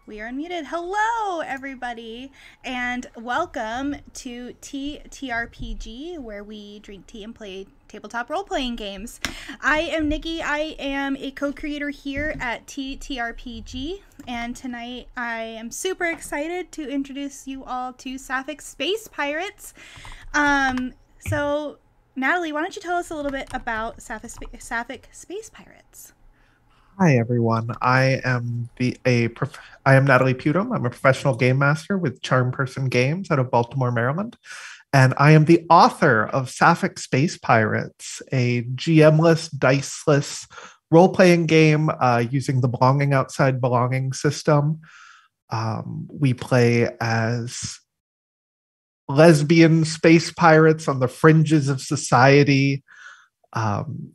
We are unmuted. Hello, everybody, and welcome to TTRPG, where we drink tea and play tabletop role playing games. I am Nikki. I am a co creator here at TTRPG, and tonight I am super excited to introduce you all to Sapphic Space Pirates. So, Natalie, why don't you tell us a little bit about Sapphic Space Pirates? Hi everyone. I am Natalie Pudom. I'm a professional game master with Charm Person Games out of Baltimore, Maryland, and I am the author of Sapphic Space Pirates, a GMless, diceless role-playing game using the Belonging Outside Belonging system. We play as lesbian space pirates on the fringes of society.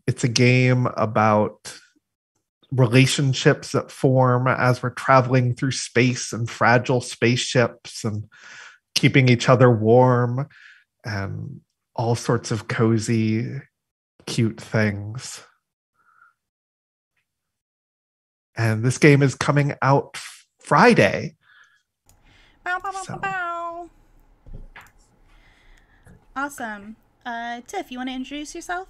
It's a game about relationships that form as we're traveling through space and fragile spaceships and keeping each other warm and all sorts of cozy, cute things. And this game is coming out Friday. Bow, bow, bow, bow, bow. Awesome. Tiff, you want to introduce yourself?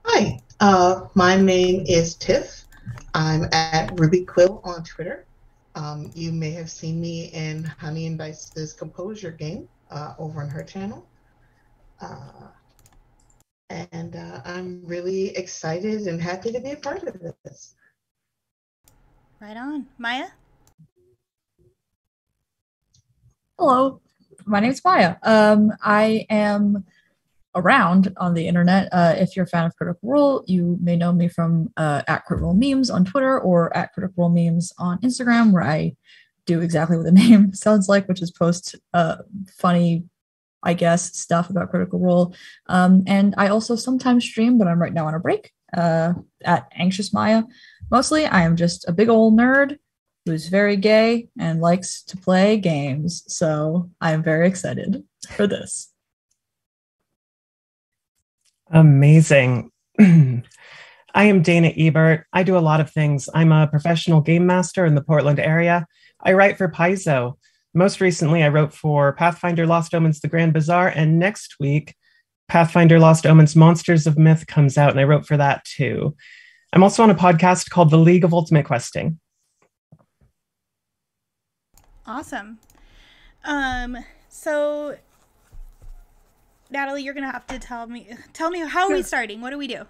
Hi, my name is Tiff. I'm at Ruby Quill on Twitter. You may have seen me in Honey and Dice's Composure game over on her channel. I'm really excited and happy to be a part of this. Right on. Maya? Hello, my name is Maya. I am around on the internet. If you're a fan of Critical Role, you may know me from at Critical Role Memes on Twitter or at Critical Role Memes on Instagram, where I do exactly what the name sounds like, which is post funny, I guess, stuff about Critical Role. And I also sometimes stream, but I'm right now on a break at Anxious Maya. Mostly, I am just a big old nerd who's very gay and likes to play games. So I'm very excited for this. Amazing. I am Dana Ebert. I do a lot of things. I'm a professional game master in the Portland area. I write for Paizo. Most recently, I wrote for Pathfinder Lost Omens The Grand Bazaar, and next week, Pathfinder Lost Omens Monsters of Myth comes out, and I wrote for that too. I'm also on a podcast called The League of Ultimate Questing. Awesome. So Natalie, you're gonna have to tell me how are we starting? What do we do?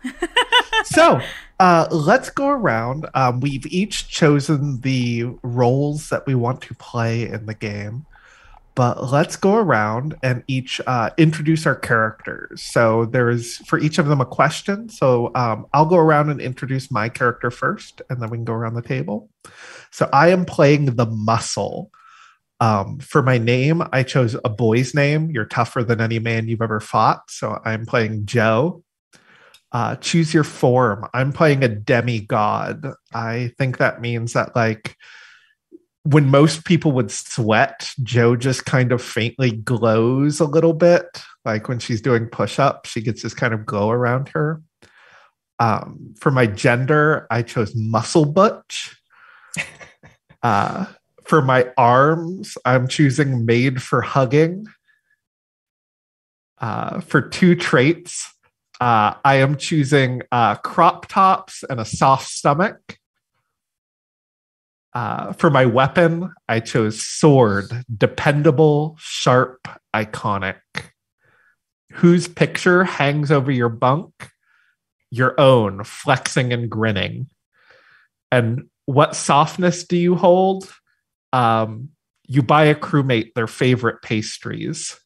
So let's go around. We've each chosen the roles that we want to play in the game, but let's go around and each introduce our characters. So there is for each of them a question. So I'll go around and introduce my character first, and then we can go around the table. So I am playing the Muscle. For my name, I chose a boy's name. You're tougher than any man you've ever fought. So I'm playing Joe. Choose your form. I'm playing a demigod. I think that means that, like, when most people would sweat, Joe just kind of faintly glows a little bit. Like when she's doing push-ups, she gets this kind of glow around her. For my gender, I chose muscle butch. For my arms, I'm choosing made for hugging. For two traits, I am choosing crop tops and a soft stomach. For my weapon, I chose sword, dependable, sharp, iconic. Whose picture hangs over your bunk? Your own, flexing and grinning. And what softness do you hold? You buy a crewmate their favorite pastries.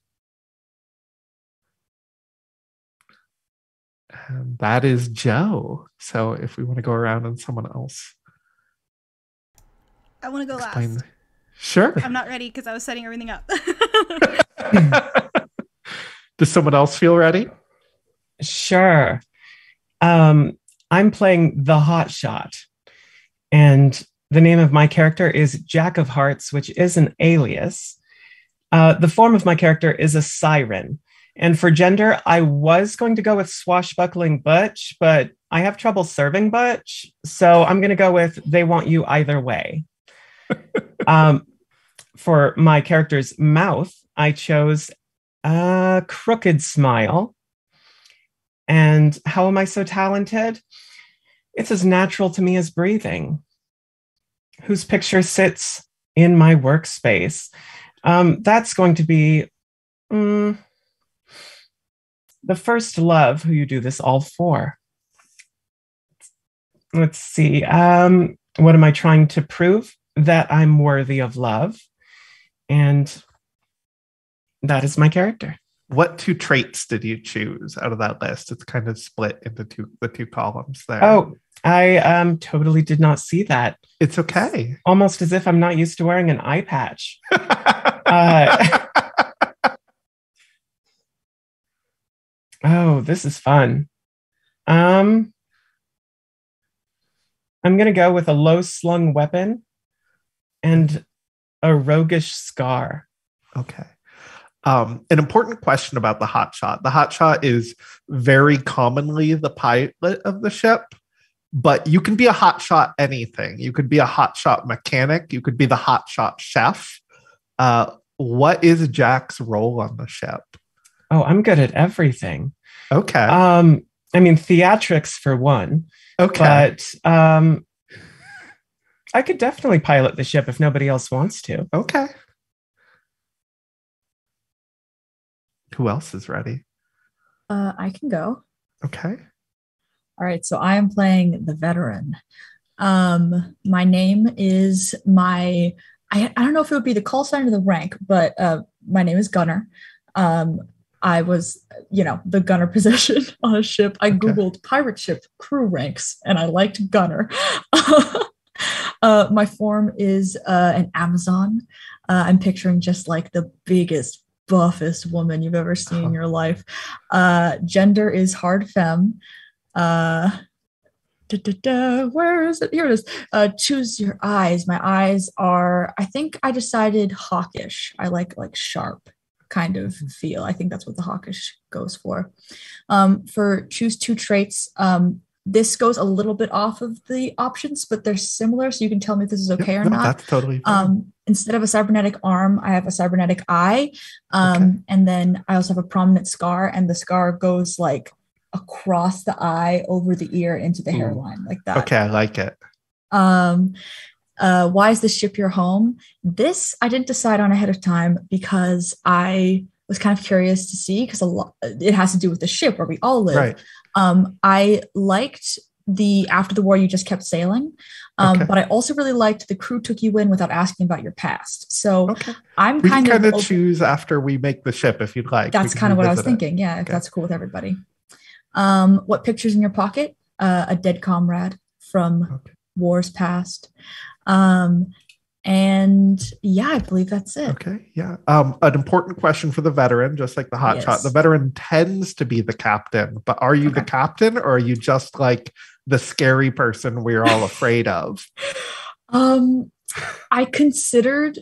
And that is Joe. So if we want to go around and someone else. I want to go last. Sure. I'm not ready because I was setting everything up. Does someone else feel ready? Sure. I'm playing the Hotshot. And the name of my character is Jack of Hearts, which is an alias. The form of my character is a siren. And for gender, I was going to go with swashbuckling butch, but I have trouble serving butch. So I'm going to go with they want you either way. For my character's mouth, I chose a crooked smile. And how am I so talented? It's as natural to me as breathing. Whose picture sits in my workspace? That's going to be the first love who you do this all for. Let's see. What am I trying to prove? That I'm worthy of love. And that is my character. What 2 traits did you choose out of that list? It's kind of split into the two columns there. Oh, I totally did not see that. It's okay. Almost as if I'm not used to wearing an eye patch. Oh, this is fun. I'm going to go with a low-slung weapon and a roguish scar. Okay. An important question about the hotshot. The hotshot is very commonly the pilot of the ship, but you can be a hotshot anything. You could be a hotshot mechanic. You could be the hotshot chef. What is Jack's role on the ship? Oh, I'm good at everything. Okay. I mean, theatrics for one. Okay. But I could definitely pilot the ship if nobody else wants to. Okay. Who else is ready? I can go. Okay. All right, so I am playing the veteran. My name is I don't know if it would be the call sign or the rank, but my name is Gunner. I was, the gunner position on a ship. I Googled pirate ship crew ranks and I liked Gunner. My form is an Amazon. I'm picturing just like the biggest, buffest woman you've ever seen in your life. Gender is hard femme. Where is it? Here it is. Choose your eyes. My eyes are, I think I decided hawkish. I like sharp kind of feel. I think that's what the hawkish goes for. For choose 2 traits, this goes a little bit off of the options, but they're similar, so you can tell me if this is okay or not. That's totally fine. Instead of a cybernetic arm, I have a cybernetic eye, and then I also have a prominent scar, and the scar goes like across the eye, over the ear, into the hairline, like that. Okay, I like it. Why is the ship your home? This I didn't decide on ahead of time because I was kind of curious to see, because it has to do with the ship where we all live. Right. I liked the after the war you just kept sailing, but I also really liked the crew took you in without asking about your past. So I'm kind of choose after we make the ship if you'd like. That's kind of what I was thinking. Yeah, if that's cool with everybody. What picture's in your pocket? A dead comrade from wars past. And yeah, I believe that's it. Okay, yeah. An important question for the veteran, just like the hotshot. Yes. The veteran tends to be the captain, but are you the captain, or are you just like the scary person we're all afraid of? I considered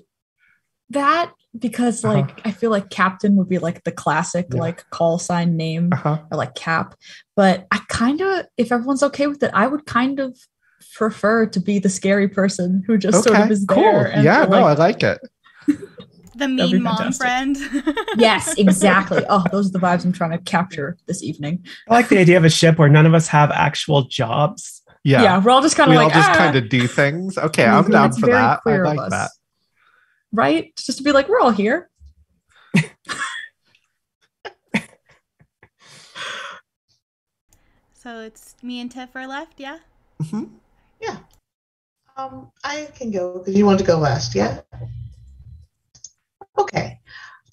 that because I feel like captain would be like the classic like call sign name or like cap, but I kind of, if everyone's okay with it, I would kind of prefer to be the scary person who just sort of is there. And I like it. The mean mom friend. Yes, exactly. Oh, those are the vibes I'm trying to capture this evening. I like the idea of a ship where none of us have actual jobs. Yeah, we're all just kind of like, just kind of do things. Okay, I'm down for that. I like that. Right? Just to be like, we're all here. So it's me and Tiff are left, yeah? Mm-hmm. Yeah. I can go because you want to go last, yeah? Okay.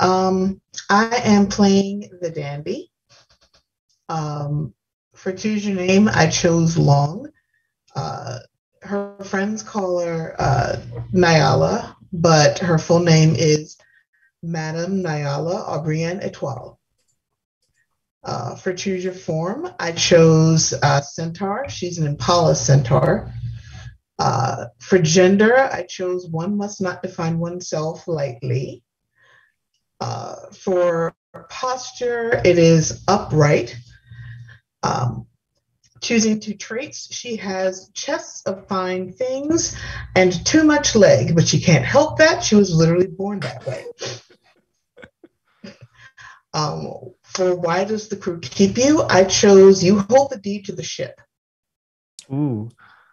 I am playing the dandy. For choose your name, I chose Long. Her friends call her Nyala, but her full name is Madame Nyala Aubrienne Etoile. For choose your form, I chose Centaur. She's an Impala Centaur. For gender, I chose one must not define oneself lightly. For posture, it is upright. Choosing 2 traits, she has chests of fine things and too much leg, but she can't help that. She was literally born that way. For why does the crew keep you? I chose you hold the deed to the ship. Ooh.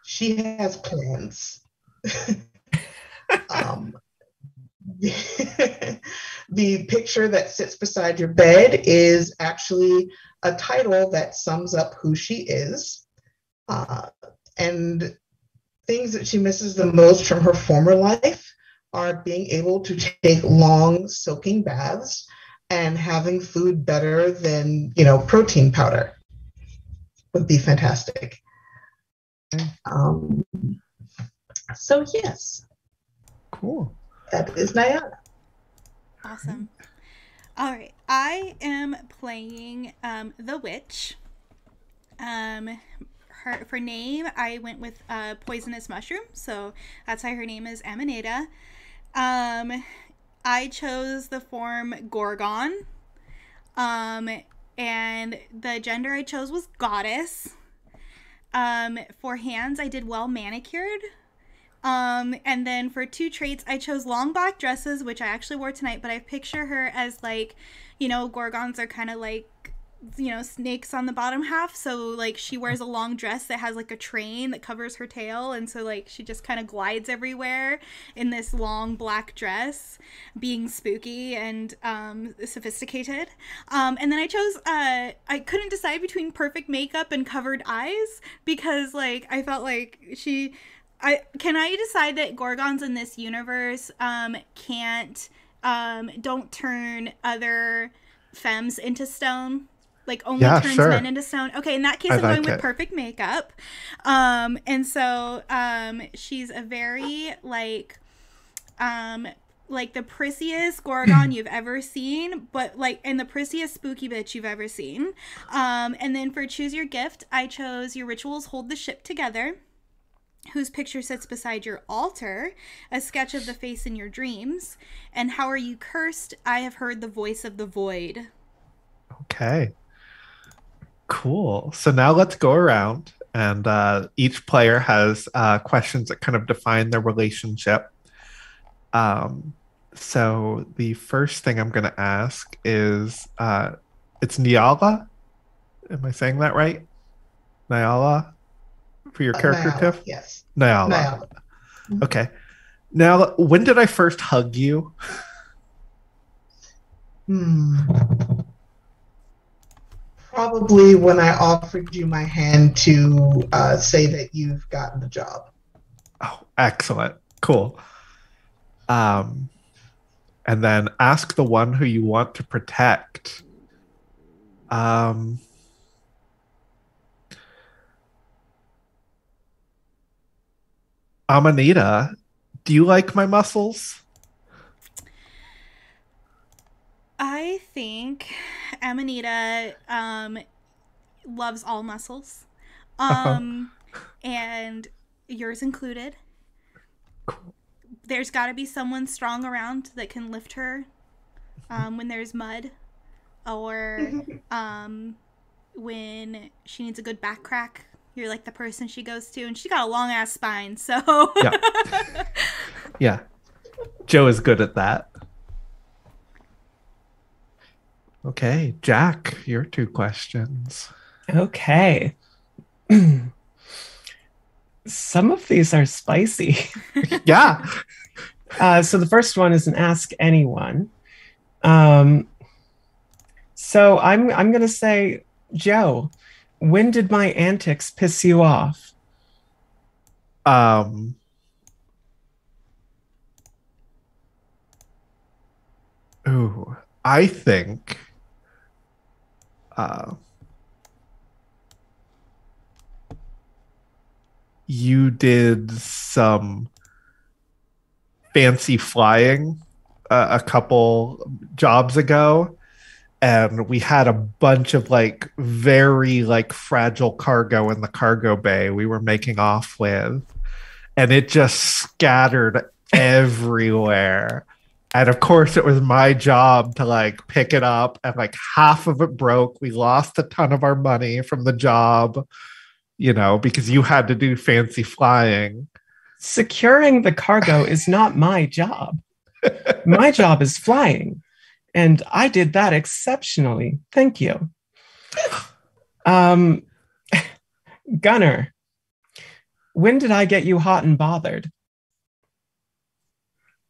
She has plans. The picture that sits beside your bed is actually a title that sums up who she is. And things that she misses the most from her former life are being able to take long soaking baths and having food better than, protein powder would be fantastic. So yes. Cool. That is Nyana. Awesome. All right. I am playing the witch. For name, I went with poisonous mushroom, so that's why her name is Amanita. I chose the form Gorgon. And the gender I chose was goddess. For hands, I did well manicured. And then for 2 traits, I chose long black dresses, which I actually wore tonight, but I picture her as like, Gorgons are kind of like, snakes on the bottom half. So like she wears a long dress that has like a train that covers her tail. And so like she just kind of glides everywhere in this long black dress, being spooky and sophisticated. And then I chose, I couldn't decide between perfect makeup and covered eyes because like I felt like can I decide that Gorgons in this universe don't turn other femmes into stone? Like only turns men into stone. Okay, in that case, I'm going with perfect makeup. And so she's a very like the prissiest Gorgon you've ever seen, but and the prissiest spooky bitch you've ever seen. And then for choose your gift, I chose your rituals hold the ship together, whose picture sits beside your altar, a sketch of the face in your dreams, and how are you cursed? I have heard the voice of the void. Okay. Cool. So now let's go around, and each player has questions that kind of define their relationship. So the first thing I'm going to ask is, it's Nyala. Am I saying that right? Nyala for your character, Nyala, Tiff? Yes. Nyala. Okay. Now, when did I first hug you? Probably when I offered you my hand to say that you've gotten the job. Oh, excellent. Cool. And then ask the one who you want to protect. Amanita, do you like my muscles? I think Amanita loves all muscles, and yours included. Cool. There's got to be someone strong around that can lift her when there's mud, or when she needs a good back crack. You're like the person she goes to, and she's got a long ass spine, so Yeah. Joe is good at that. Okay, Jack, your 2 questions. Okay. Some of these are spicy. Yeah. So the first one is an ask anyone. So I'm going to say, Joe, when did my antics piss you off? Ooh, I think you did some fancy flying a couple jobs ago, and we had a bunch of like very like fragile cargo in the cargo bay we were making off with, and it just scattered everywhere. And of course, it was my job to like pick it up, and like half of it broke. We lost a ton of our money from the job, because you had to do fancy flying. Securing the cargo is not my job. My job is flying, and I did that exceptionally. Thank you. Gunner, when did I get you hot and bothered?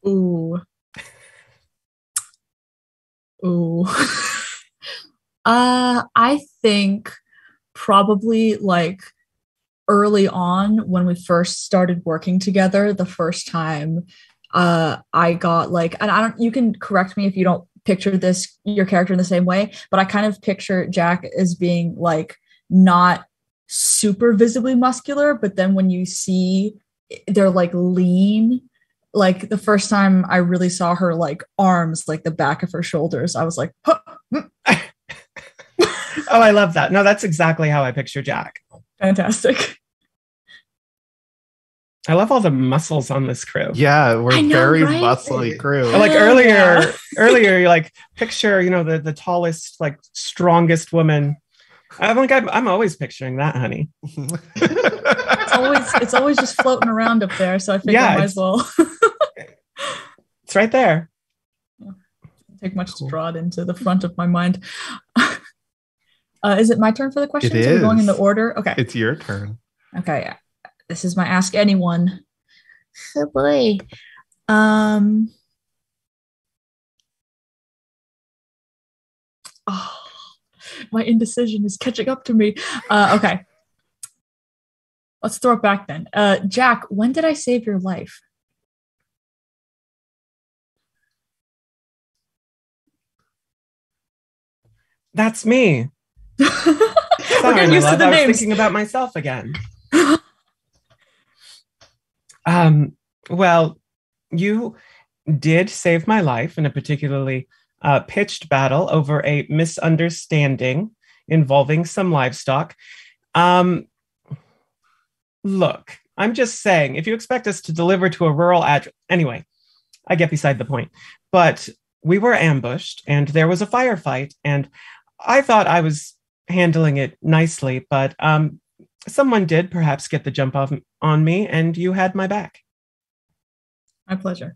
Ooh. I think probably like early on when we first started working together, the first time I got like, and you can correct me if you don't picture your character in the same way, but I kind of picture Jack as being like not super visibly muscular, but then when you see they're like lean, like the first time I really saw her like arms, like the back of her shoulders, I was like, huh. Oh, I love that. No, that's exactly how I picture Jack. Fantastic. I love all the muscles on this crew. Yeah, we're very right? muscly crew. Like earlier, you like picture, the tallest, like strongest woman. I'm always picturing that, honey. It's always just floating around up there, so I think I might as well. It's right there. Doesn't take much to draw it into the front of my mind. Is it my turn for the questions? It is. Are we going in the order? Okay. It's your turn. Okay. This is my Ask Anyone. Oh boy. My indecision is catching up to me. Okay. Let's throw it back then. Jack, when did I save your life? That's me. We're getting used to the names. I was thinking about myself again. Well, you did save my life in a particularly pitched battle over a misunderstanding involving some livestock. Look, I'm just saying, if you expect us to deliver to a rural address... Anyway, I get beside the point. But we were ambushed, and there was a firefight, and I thought I was handling it nicely, but someone did perhaps get the jump on me, and you had my back. My pleasure.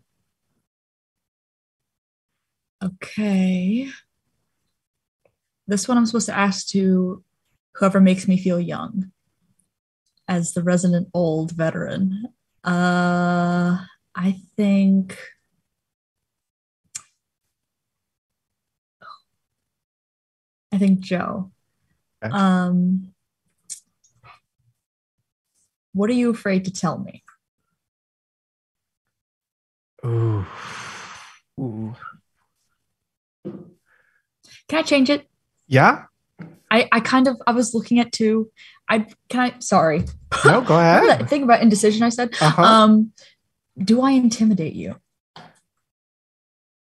Okay. This one I'm supposed to ask to whoever makes me feel young as the resident old veteran. I think Joe. Okay. What are you afraid to tell me? Ooh. Can I change it? Yeah. I was looking at two. Sorry. No, go ahead. Remember that thing about indecision I said? Uh-huh. Do I intimidate you?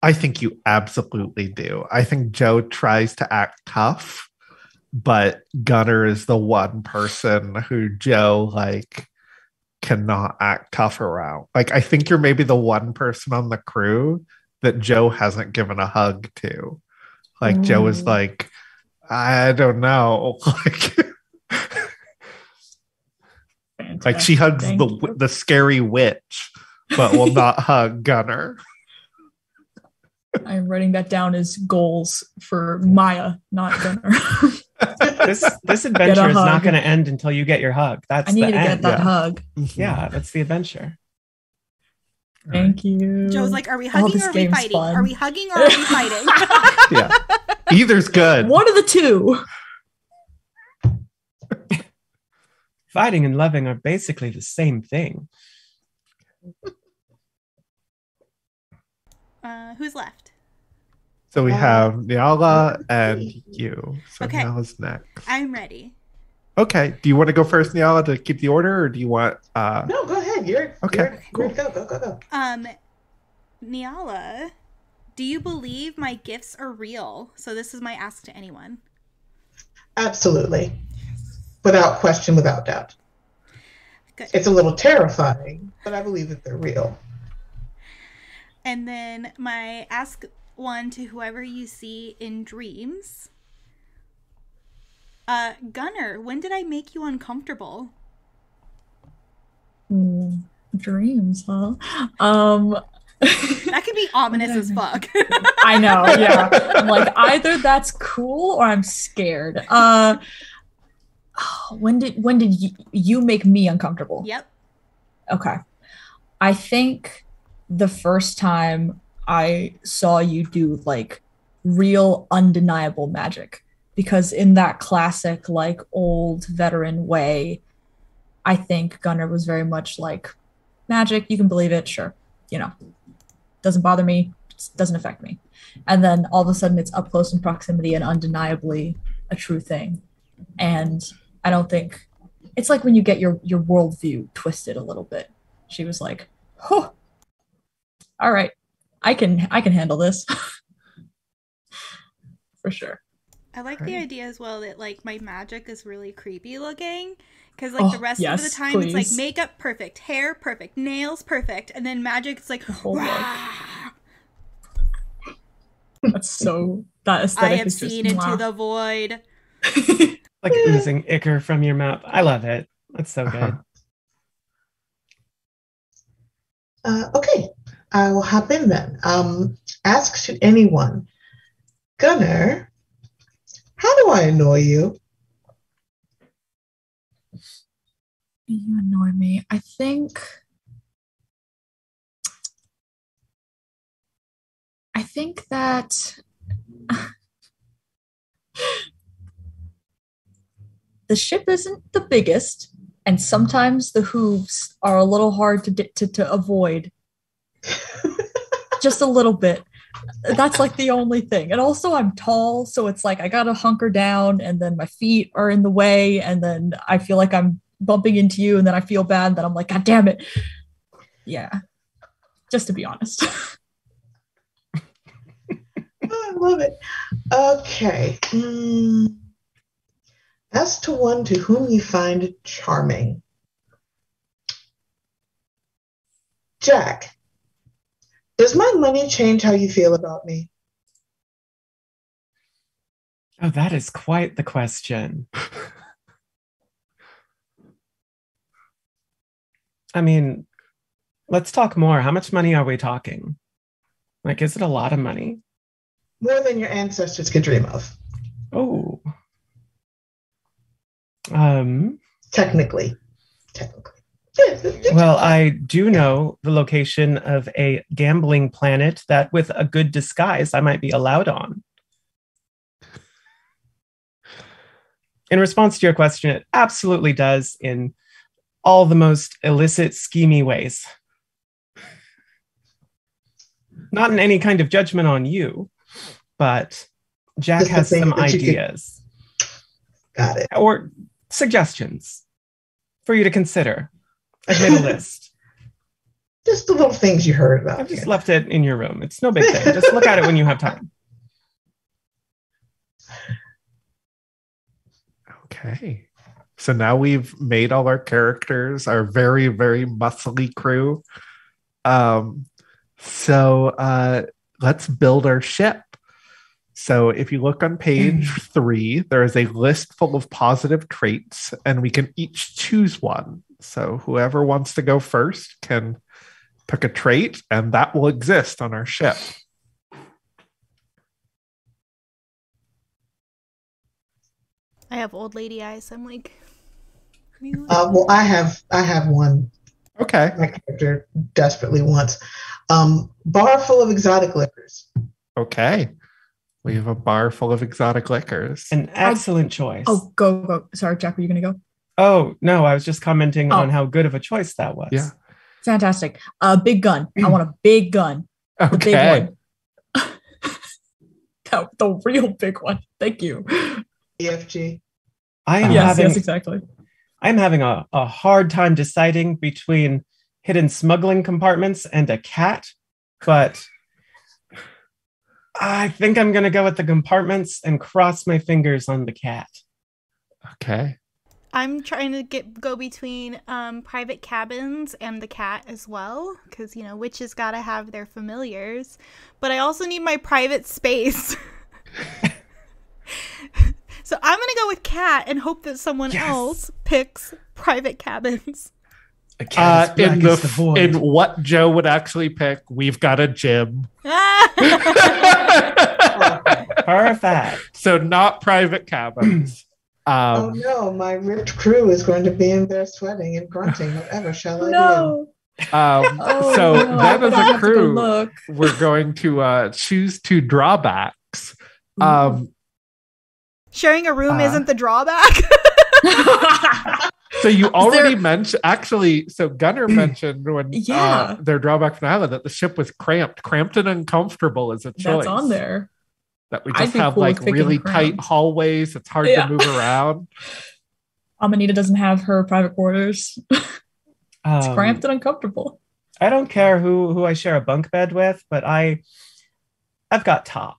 I think you absolutely do. I think Joe tries to act tough, but Gunner is the one person who Joe cannot act tough around. I think you're maybe the one person on the crew that Joe hasn't given a hug to. Joe is I don't know. She hugs the scary witch, but will not hug Gunner. I'm writing that down as goals for Maya, not Gunner. This adventure is not going to end until you get your hug. I need to get that hug. Yeah, that's the adventure. Thank you. Joe's like, are we hugging or are we fighting? Fun. Are we hugging or are we fighting? Yeah. Either's good. One of the two. Fighting and loving are basically the same thing. Who's left? So we have Nyala and you. So okay. Nyala's next. I'm ready. Okay. Do you want to go first, Nyala, to keep the order, or do you want... No, go ahead. Okay, cool. Go. Nyala, do you believe my gifts are real? So this is my ask to anyone. Absolutely. Without question, without doubt. Good. It's a little terrifying, but I believe that they're real. And then my ask one to whoever you see in dreams. Gunnar, when did I make you uncomfortable? Dreams, huh? That could be ominous as fuck. I know, yeah. I'm like, either that's cool or I'm scared. When did you make me uncomfortable? Yep. Okay. I think the first time I saw you do like real undeniable magic, because in that classic like old veteran way, I think Gunnar was very much like magic, you can believe it, sure, doesn't bother me, doesn't affect me. And then all of a sudden it's up close in proximity and undeniably a true thing. And I don't think it's like when you get your worldview twisted a little bit. She was like, oh, all right, I can handle this. For sure. I like the idea as well that like my magic is really creepy looking, because like the rest of the time it's like makeup perfect, hair perfect, nails perfect, and then magic it's like that's so that aesthetic. I have seen into the void. Like oozing ichor from your mouth. I love it. That's so good. Okay, I will hop in then. Ask to anyone. Gunnar, how do I annoy you? You annoy me. I think that the ship isn't the biggest, and sometimes the hooves are a little hard to avoid. Just a little bit. That's like the only thing. And also I'm tall, so it's like I gotta hunker down, and then my feet are in the way, and then I feel like I'm bumping into you, and then I feel bad, and then I'm like, God damn it. Yeah. Just to be honest. I love it. Okay. As to one to whom you find charming. Jack, does my money change how you feel about me? Oh, that is quite the question. I mean, let's talk more. How much money are we talking? Like, is it a lot of money? More than your ancestors could dream of. Oh. Technically. Well, I do know the location of a gambling planet that with a good disguise I might be allowed on. In response to your question, it absolutely does in all the most illicit, schemy ways. Not in any kind of judgment on you, but Jack has some ideas. Got it. Or suggestions for you to consider. I've made a list. Just the little things you heard about. I've just left it in your room. It's no big thing. Just look at it when you have time. Okay. So now we've made all our characters, our very, very muscly crew. So let's build our ship. So if you look on page 3, there is a list full of positive traits, and we can each choose one. So whoever wants to go first can pick a trait, and that will exist on our ship. I have old lady eyes. I'm like, well, I have one. Okay. My character desperately wants. Bar full of exotic liquors. Okay. We have a bar full of exotic liquors. An excellent choice. Oh, go. Sorry, Jack, were you going to go? Oh, no, I was just commenting on how good of a choice that was. Yeah. Fantastic. Big gun. I want a big gun. Okay. The big one. The real big one. Thank you. EFG. Yes, exactly. I'm having a hard time deciding between hidden smuggling compartments and a cat, but I think I'm going to go with the compartments and cross my fingers on the cat. Okay. I'm trying to go between private cabins and the cat as well, because witches gotta have their familiars, but I also need my private space. So I'm gonna go with cat and hope that someone else picks private cabins. In what Joe would actually pick, we've got a gym. Perfect. So not private cabins. Oh no, my ripped crew is going to be in there sweating and grunting. Whatever shall I do? Then as a crew, we're going to choose 2 drawbacks. Sharing a room isn't the drawback. So you already mentioned, actually, so Gunnar mentioned when their drawback from the island that the ship was cramped. Cramped and uncomfortable is a choice. That's on there. That we just have like really tight hallways. It's hard to move around. Amanita doesn't have her private quarters. It's cramped and uncomfortable. I don't care who I share a bunk bed with, but I've got top.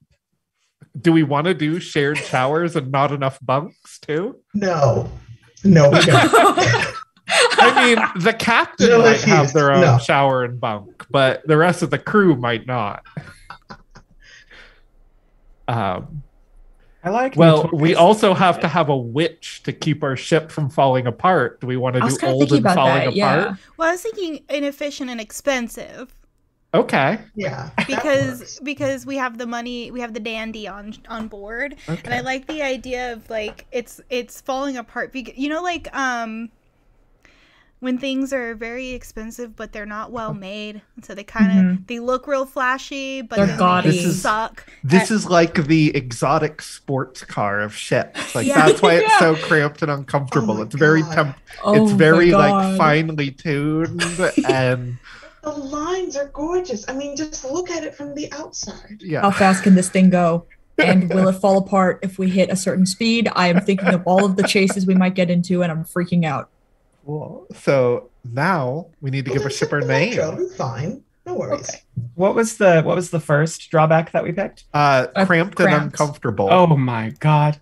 Do we want to do shared showers and not enough bunks too? No, we don't. I mean, the captain might have their own shower and bunk, but the rest of the crew might not. I like. Well, we also have to have a witch to keep our ship from falling apart. Do we want to do old and falling apart? Yeah. Well, I was thinking inefficient and expensive. Okay. Yeah. Because we have the money, we have the dandy on board, and I like the idea of like it's falling apart. Like when things are very expensive but they're not well made, so they kind of they look real flashy, but they're gaudy. They suck. This is like the exotic sports car of ships. Like that's why it's so cramped and uncomfortable. It's very it's very like finely tuned and. The lines are gorgeous. I mean, just look at it from the outside. Yeah. How fast can this thing go? And will it fall apart if we hit a certain speed? I am thinking of all of the chases we might get into, and I'm freaking out. Cool. So now we need to give our ship her name. It's fine. No worries. Okay. What was the first drawback that we picked? Cramped and uncomfortable. Oh my god.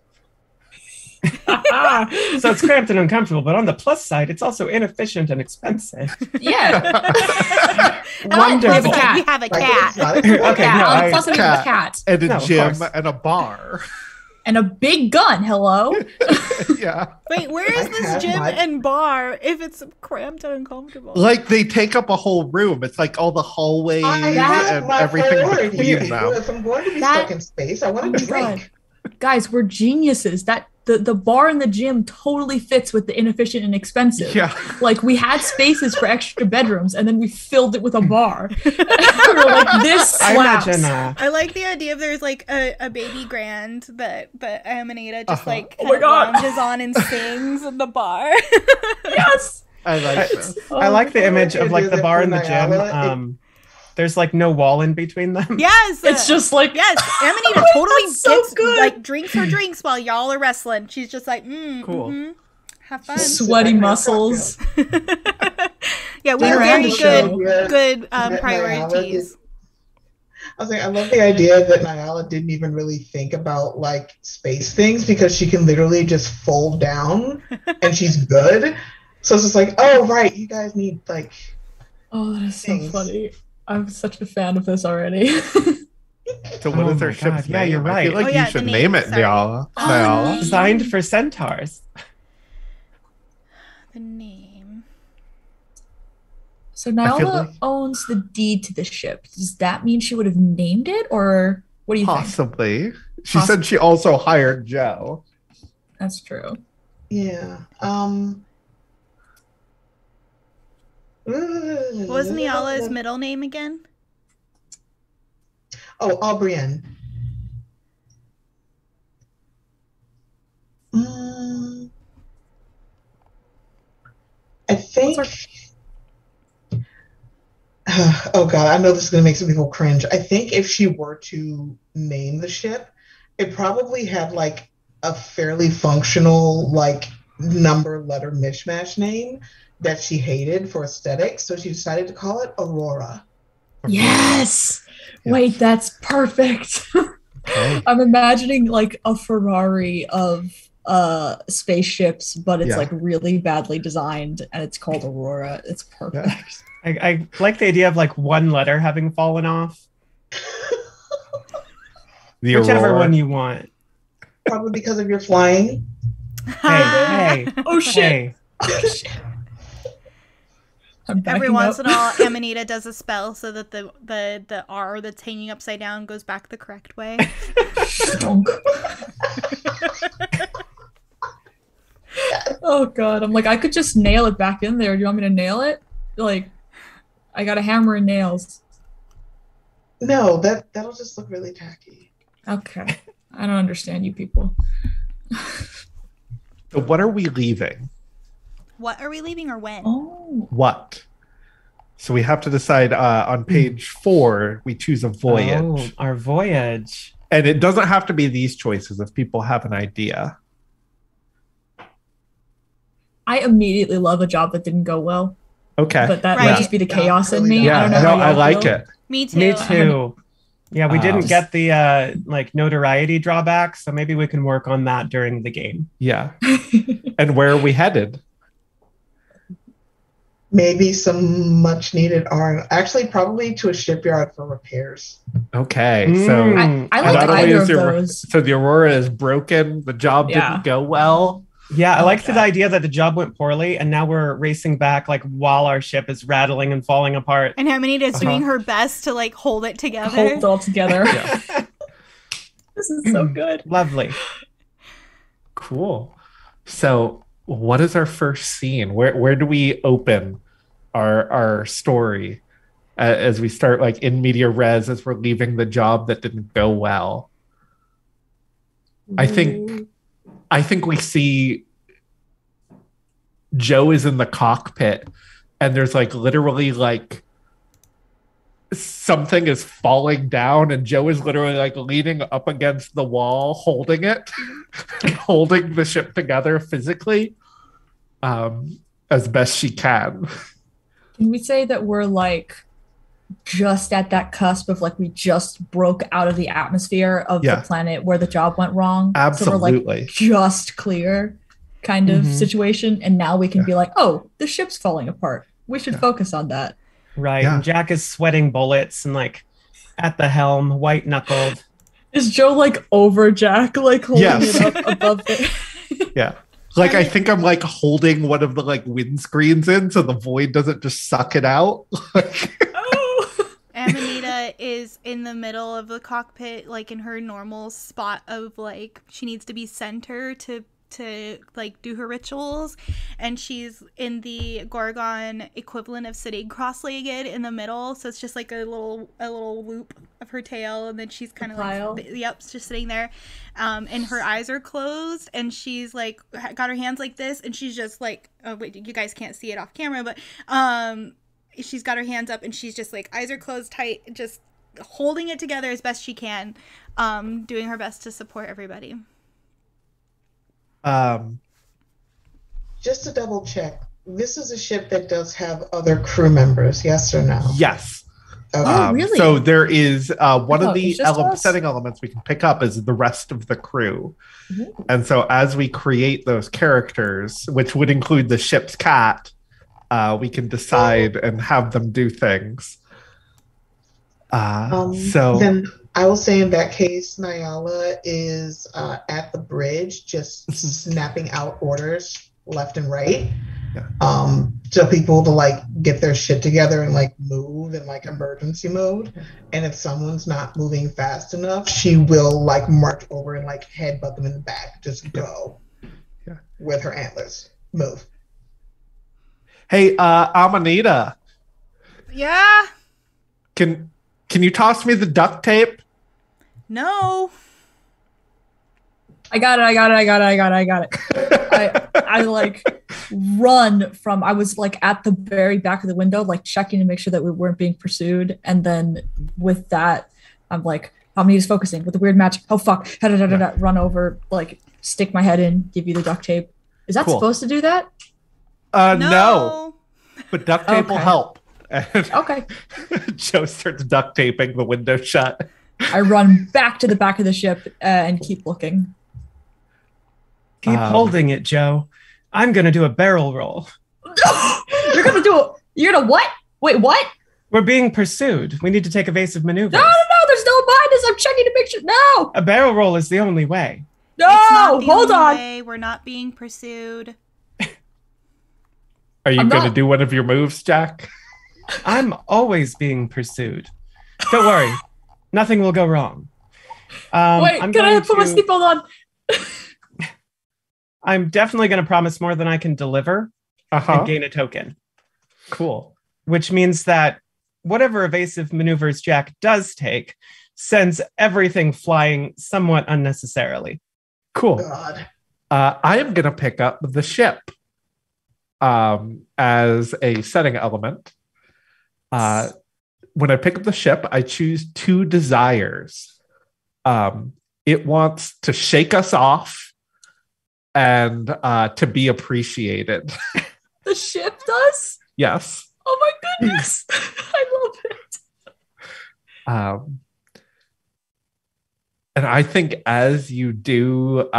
So it's cramped and uncomfortable, but on the plus side, it's also inefficient and expensive. Yeah. Wonderful. We have a cat. Okay, on the plus side, we have a cat. And a gym and a bar. And a big gun. Hello. Yeah. Wait, where is this gym and bar if it's cramped and uncomfortable? Like they take up a whole room. It's like all the hallways and everything between them. If I'm going to be stuck in space, I want to drink. Guys, we're geniuses. The bar in the gym totally fits with the inefficient and expensive. Yeah. Like we had spaces for extra bedrooms and then we filled it with a bar. We were like, this slaps. I like the idea of there's like a baby grand that Amanita just lounges on and sings in the bar. Yes. I like this. I like the image of like the bar in the gym. There's like no wall in between them. Yes. It's just like Amanita totally gets like drinks while y'all are wrestling. She's just like, cool. Have fun. Sweaty muscles. Yeah, we have very good priorities. I was like, I love the idea that Nyala didn't even really think about like space things because she can literally just fold down and she's good. So it's just like, oh right, you guys need like. Oh, that is so funny. I'm such a fan of this already. So what is our ship's name? Yeah, you're right. I feel like you should name it Nyala. Designed for centaurs. The name. So Nyala owns the deed to the ship. Does that mean she would have named it, or what do you think? Possibly. She said she also hired Joe. That's true. Yeah. What was Nyala's middle name again? Oh, Aubrienne. I think. Oh God, I know this is going to make some people cringe. I think if she were to name the ship, it probably had like a fairly functional like number letter mishmash name that she hated for aesthetics, so she decided to call it Aurora. Yes. Wait, that's perfect. Okay. I'm imagining like a Ferrari of spaceships, but it's Yeah. like really badly designed, and it's called Aurora. It's perfect. I like the idea of like one letter having fallen off. The Whichever Aurora. one you want. Probably because of your flying. Hey, Oh shit! hey. Oh shit! I'm Every backing once up. in a while, Amanita does a spell so that the R that's hanging upside down goes back the correct way. Stunk. Oh god, I'm like, I could just nail it back in there. Do you want me to nail it? Like, I got a hammer and nails. No, that'll just look really tacky. Okay. I don't understand you people. So what are we leaving? What are we leaving or when? Oh. What? So we have to decide on page 4, we choose a voyage. Oh, our voyage. And it doesn't have to be these choices if people have an idea. I immediately love a job that didn't go well, Okay. but that Right. might just be the chaos in me. yeah, I don't know no, how y'all I like feel. it. Me too. Me too. Yeah, we didn't Just- get the like notoriety drawback, so maybe we can work on that during the game. Yeah. And where are we headed? Maybe some much needed R. Actually, probably to a shipyard for repairs. Okay. So Mm. I not like only either is of the- those. so the Aurora is broken, the job Yeah. didn't go well. Yeah, I Oh, like the God. idea that the job went poorly and now we're racing back like while our ship is rattling and falling apart. And Amanita is doing Uh-huh. her best to like hold it together. Hold it all together. Yeah. This is so good. Lovely. Cool. So what is our first scene? Where do we open our story as we start like in media res as we're leaving the job that didn't go well? I think we see Joe is in the cockpit and there's like literally like something is falling down and Joe is literally like leaning up against the wall holding it and holding the ship together physically as best she can. Can we say that we're like just at that cusp of like we just broke out of the atmosphere of Yeah. the planet where the job went wrong? So we're Absolutely. like just clear kind of Mhm. situation. And now we can Yeah. be like, oh, the ship's falling apart. We should Yeah. focus on that. Right. Yeah. And Jack is sweating bullets and like at the helm, white knuckled. Is Joe like over Jack, like holding Yes. it up above it? Yeah. Like I think I'm like holding one of the like windscreens in so the void doesn't just suck it out. Oh. Amanita is in the middle of the cockpit, like in her normal spot of like she needs to be center to like do her rituals, and she's in the Gorgon equivalent of sitting cross-legged in the middle, so it's just like a little loop of her tail, and then she's kind of pile. like just sitting there, and her eyes are closed, and she's like got her hands like this, and she's just like, oh wait, you guys can't see it off camera, but she's got her hands up and she's just like eyes are closed tight, just holding it together as best she can, doing her best to support everybody. Just to double check, this is a ship that does have other crew members, yes or no? Yes. Okay. Oh, really? So there is one I of thought it the was just us. setting elements we can pick up is the rest of the crew. Mhm. And so as we create those characters, which would include the ship's cat, we can decide and have them do things. So Then I will say in that case, Nyala is at the bridge, just snapping out orders left and right. Yeah. To people to like get their shit together and like move in like emergency mode. And if someone's not moving fast enough, she will like march over and like headbutt them in the back. Just go. Yeah. With her antlers. Move. hey, Amanita, Yeah. can you toss me the duct tape? No. I got it. I like run from, I was like at the very back of the window, like checking to make sure that we weren't being pursued. And then with that, I'm like, Omni's focusing with the weird magic. Oh fuck. Run over, like stick my head in, give you the duct tape. Is that Cool. supposed to do that? No, but duct tape will Okay. help. And Okay. Joe starts duct taping the window shut. I run back to the back of the ship and keep looking. Keep holding it, Joe. I'm going to do a barrel roll. You're gonna what? Wait, what? We're being pursued. We need to take evasive maneuvers. No, there's no behind us. I'm checking to make sure. No! A barrel roll is the only way. No, It's not the hold only on. way. We're not being pursued. Are you I'm going to not- do one of your moves, Jack? I'm always being pursued. Don't worry. Nothing will go wrong. Wait, I'm can I going put my to- seatbelt on? I'm definitely going to promise more than I can deliver and gain a token. Cool. Which means that whatever evasive maneuvers Jack does take sends everything flying somewhat unnecessarily. Cool. God. I am going to pick up the ship as a setting element. When I pick up the ship, I choose 2 desires. It wants to shake us off and to be appreciated. The ship does? Yes. Oh my goodness. I love it. And I think as you do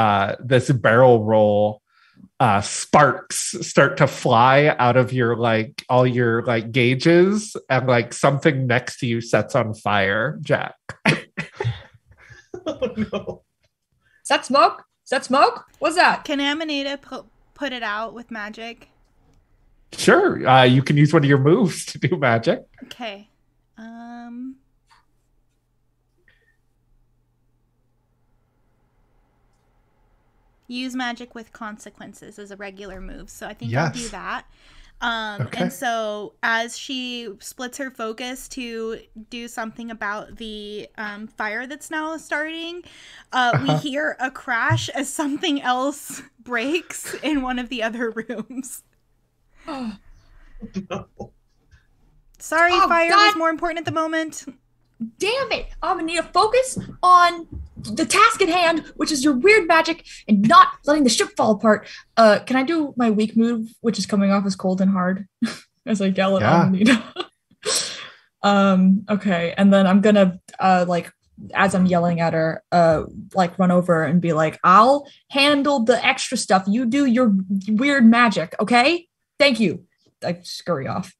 this barrel roll, sparks start to fly out of your all your gauges, and something next to you sets on fire, Jack. Oh no. Is that smoke? What's that? Can Amanita put it out with magic? Sure. You can use one of your moves to do magic. Okay. Use magic with consequences as a regular move. So I think I'll do Yes. that. Okay. And so as she splits her focus to do something about the fire that's now starting, we hear a crash as something else breaks in one of the other rooms. No. Sorry, Oh, fire God. was more important at the moment. Damn it. I'm gonna need to focus on the task at hand, which is your weird magic and not letting the ship fall apart. Can I do my weak move, which is coming off as cold and hard, as I yell at Amanita? Okay, and then I'm gonna as I'm yelling at her, run over and be like, I'll handle the extra stuff. You do your weird magic, okay? Thank you. I scurry off.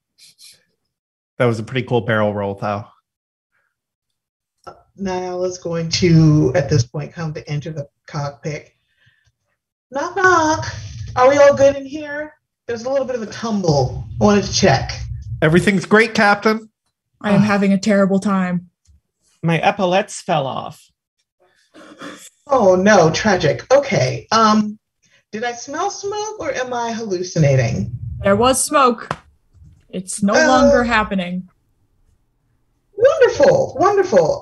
That was a pretty cool barrel roll, though. Niall is going to, at this point, come to enter the cockpit. Knock, knock. Are we all good in here? There's a little bit of a tumble. I wanted to check. Everything's great, Captain. I am having a terrible time. My epaulets fell off. Oh no, tragic. Okay. Did I smell smoke or am I hallucinating? There was smoke. It's no longer happening. Wonderful, wonderful.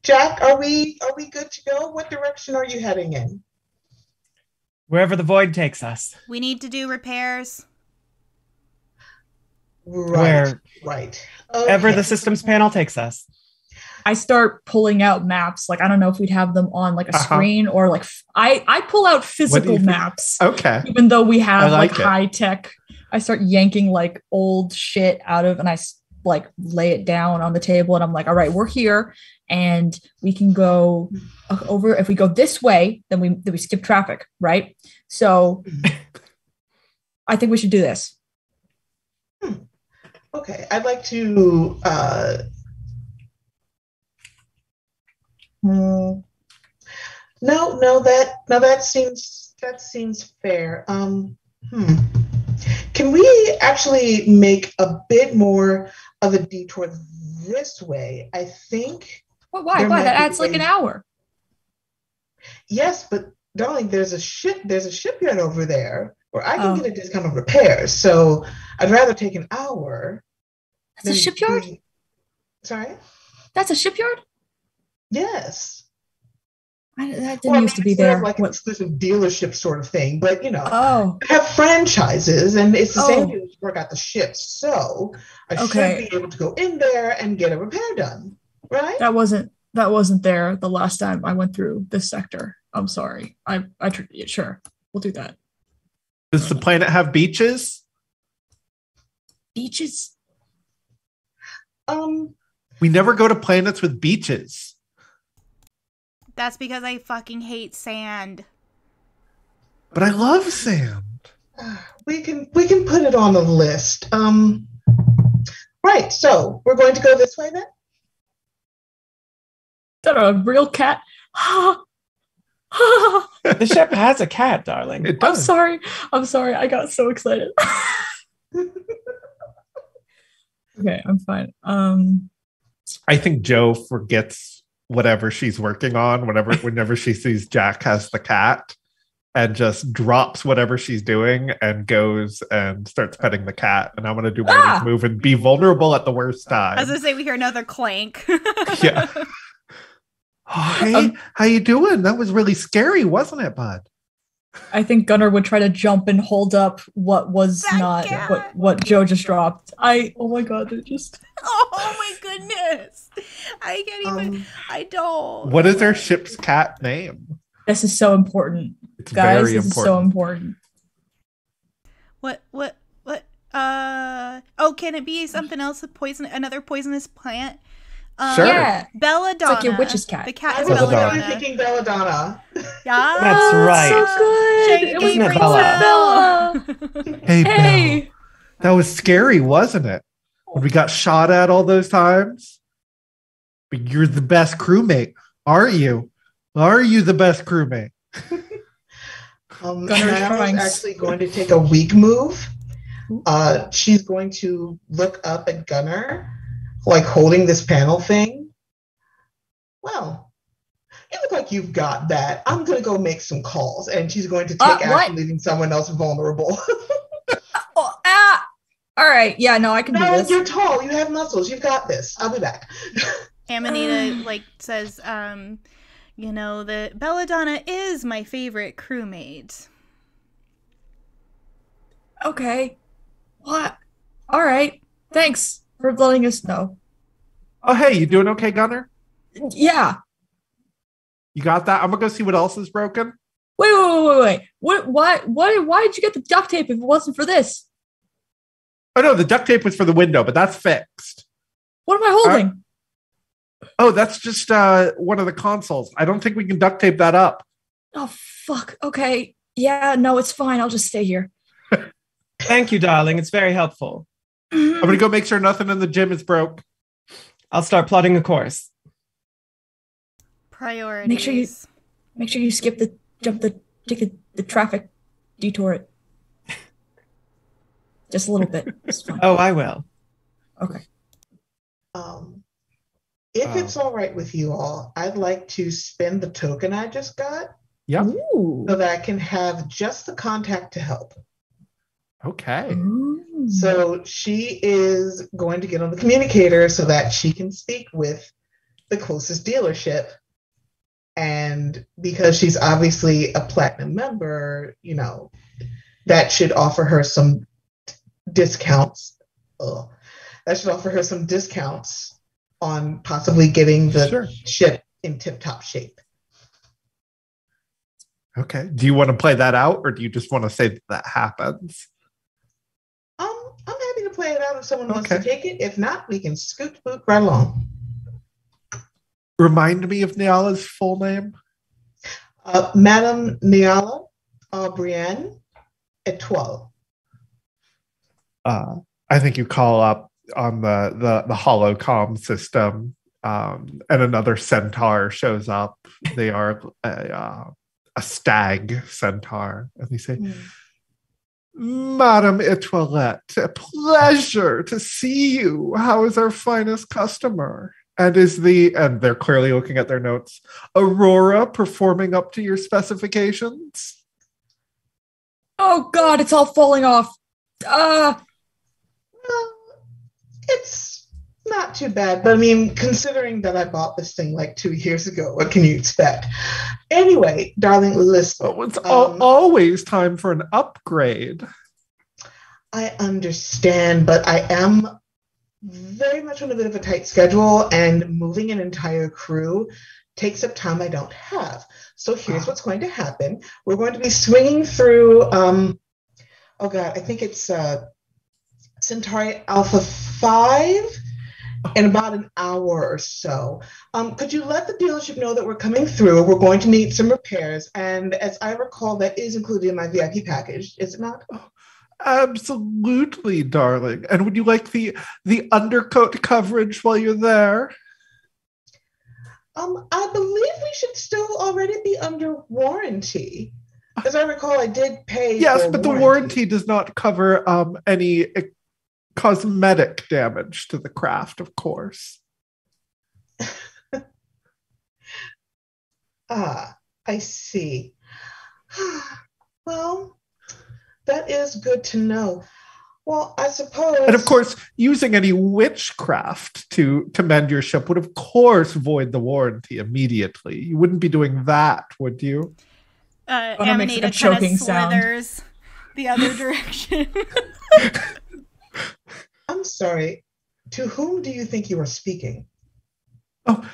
Jack, are we good to go? What direction are you heading in? Wherever the void takes us. We need to do repairs. Right. Right. Ever Okay. the systems panel takes us. I start pulling out maps. I don't know if we'd have them on a screen or I pull out physical think? maps. Okay. Even though we have I like it. high tech, I start yanking old shit out of, and I lay it down on the table, and I'm like, all right, we're here, and we can go over. If we go this way, then we skip traffic, right? So I think we should do this. Okay, I'd like to no, that seems fair. Can we actually make a bit more of a detour this way? I think. Well, why? There Why? might That be adds an ways- hour. Yes, but darling, there's a shipyard over there where I can get a discount on repairs. So I'd rather take an hour. That's a shipyard? Sorry? That's a shipyard? Yes. That didn't used to be there. Like an exclusive dealership sort of thing, but Oh. I have franchises, and it's the same Oh. deal as got the ship. So I Okay. should be able to go in there and get a repair done, right? That wasn't there the last time I went through this sector. I'm sorry. Sure. We'll do that. Does the planet have beaches? Beaches? We never go to planets with beaches. That's because I fucking hate sand. But I love sand. We can put it on the list. Right, so we're going to go this way then? Is that a real cat? The ship has a cat, darling. It I'm does. sorry. I got so excited. Okay, I'm fine. I think Joe forgets whatever she's working on whenever she sees Jack has the cat, and just drops whatever she's doing and goes and starts petting the cat. And I'm gonna do my move and be vulnerable at the worst time. I was gonna say we hear another clank. Yeah. Oh, hey, how you doing? That was really scary, wasn't it, bud? I think Gunnar would try to jump and hold up what was That not cat. what Joe just dropped. Oh my god, it just Oh my goodness. I can't even I don't. What is our ship's cat name? this is so important. It's Guys, very this important. is so important. What oh, can it be something else? Another poisonous plant? Sure. Yeah. Belladonna. It's like your witch's cat. The cat I is was Belladonna. literally Belladonna. thinking Belladonna. Yeah. That's right. So good. Shaggy It was Isn't it Bella. Hey, Hey. Belle. That was scary, wasn't it? When we got shot at all those times. But you're the best crewmate, aren't you? Are you the best crewmate? Gunner's Nana trying. is actually going to take a weak move. She's going to look up at Gunner, like holding this panel thing. Well, you look like you've got that. I'm going to go make some calls. And she's going to take action, leaving someone else vulnerable. All right. Yeah, no, I can do No, this. you're tall. You have muscles. You've got this. I'll be back. Amanita says, the Belladonna is my favorite crewmate. Okay. What? All right. Thanks for letting us know. Oh, hey, you doing okay, Gunner? Yeah. You got that? I'm gonna go see what else is broken. Wait. Why did you get the duct tape if it wasn't for this? Oh no, the duct tape was for the window, but that's fixed. What am I holding? Oh, that's just one of the consoles. I don't think we can duct tape that up. Oh, fuck. Okay. Yeah, no, it's fine. I'll just stay here. Thank you, darling. It's very helpful. I'm gonna go make sure nothing in the gym is broke. I'll start plotting a course. Priorities. Make sure you take the traffic, detour it. Just a little bit. It's fine. Oh, I will. Okay. If it's all right with you all, I'd like to spend the token I just got Yep. Ooh. so that I can have just the contact to help. Okay. Ooh. So she is going to get on the communicator so that she can speak with the closest dealership. And because she's obviously a platinum member, that should offer her some discounts. That should offer her some discounts on possibly getting the ship in tip-top shape. Okay. Do you want to play that out, or do you just want to say that happens? I'm happy to play it out if someone wants to take it. If not, we can scoot boot right along. Remind me of Niala's full name. Madame Niala Brienne Etoile. I think you call up on the holocom system, and another centaur shows up. They are a stag centaur, and they say, Madame Etoilette, a pleasure to see you. How is our finest customer? And and they're clearly looking at their notes, Aurora performing up to your specifications? Oh God, it's all falling off. Well, it's not too bad, but I mean, considering that I bought this thing like 2 years ago, what can you expect? Anyway, darling, listen. Oh, it's always time for an upgrade. I understand, but I am very much on a bit of a tight schedule, and moving an entire crew takes up time I don't have. So here's what's going to happen. We're going to be swinging through, I think it's Centauri Alpha 5, in about an hour or so. Could you let the dealership know that we're coming through? We're going to need some repairs. And as I recall, that is included in my VIP package, is it not? Absolutely, darling. And would you like the undercoat coverage while you're there? I believe we should still already be under warranty. As I recall, I did pay. Yes, for but the warranty does not cover any cosmetic damage to the craft, of course. I see. Well, that is good to know. Well, I suppose... And of course, using any witchcraft to mend your ship would, of course, void the warranty immediately. You wouldn't be doing that, would you? Amanita kind of slithers the other direction. I'm sorry. To whom do you think you are speaking? Oh,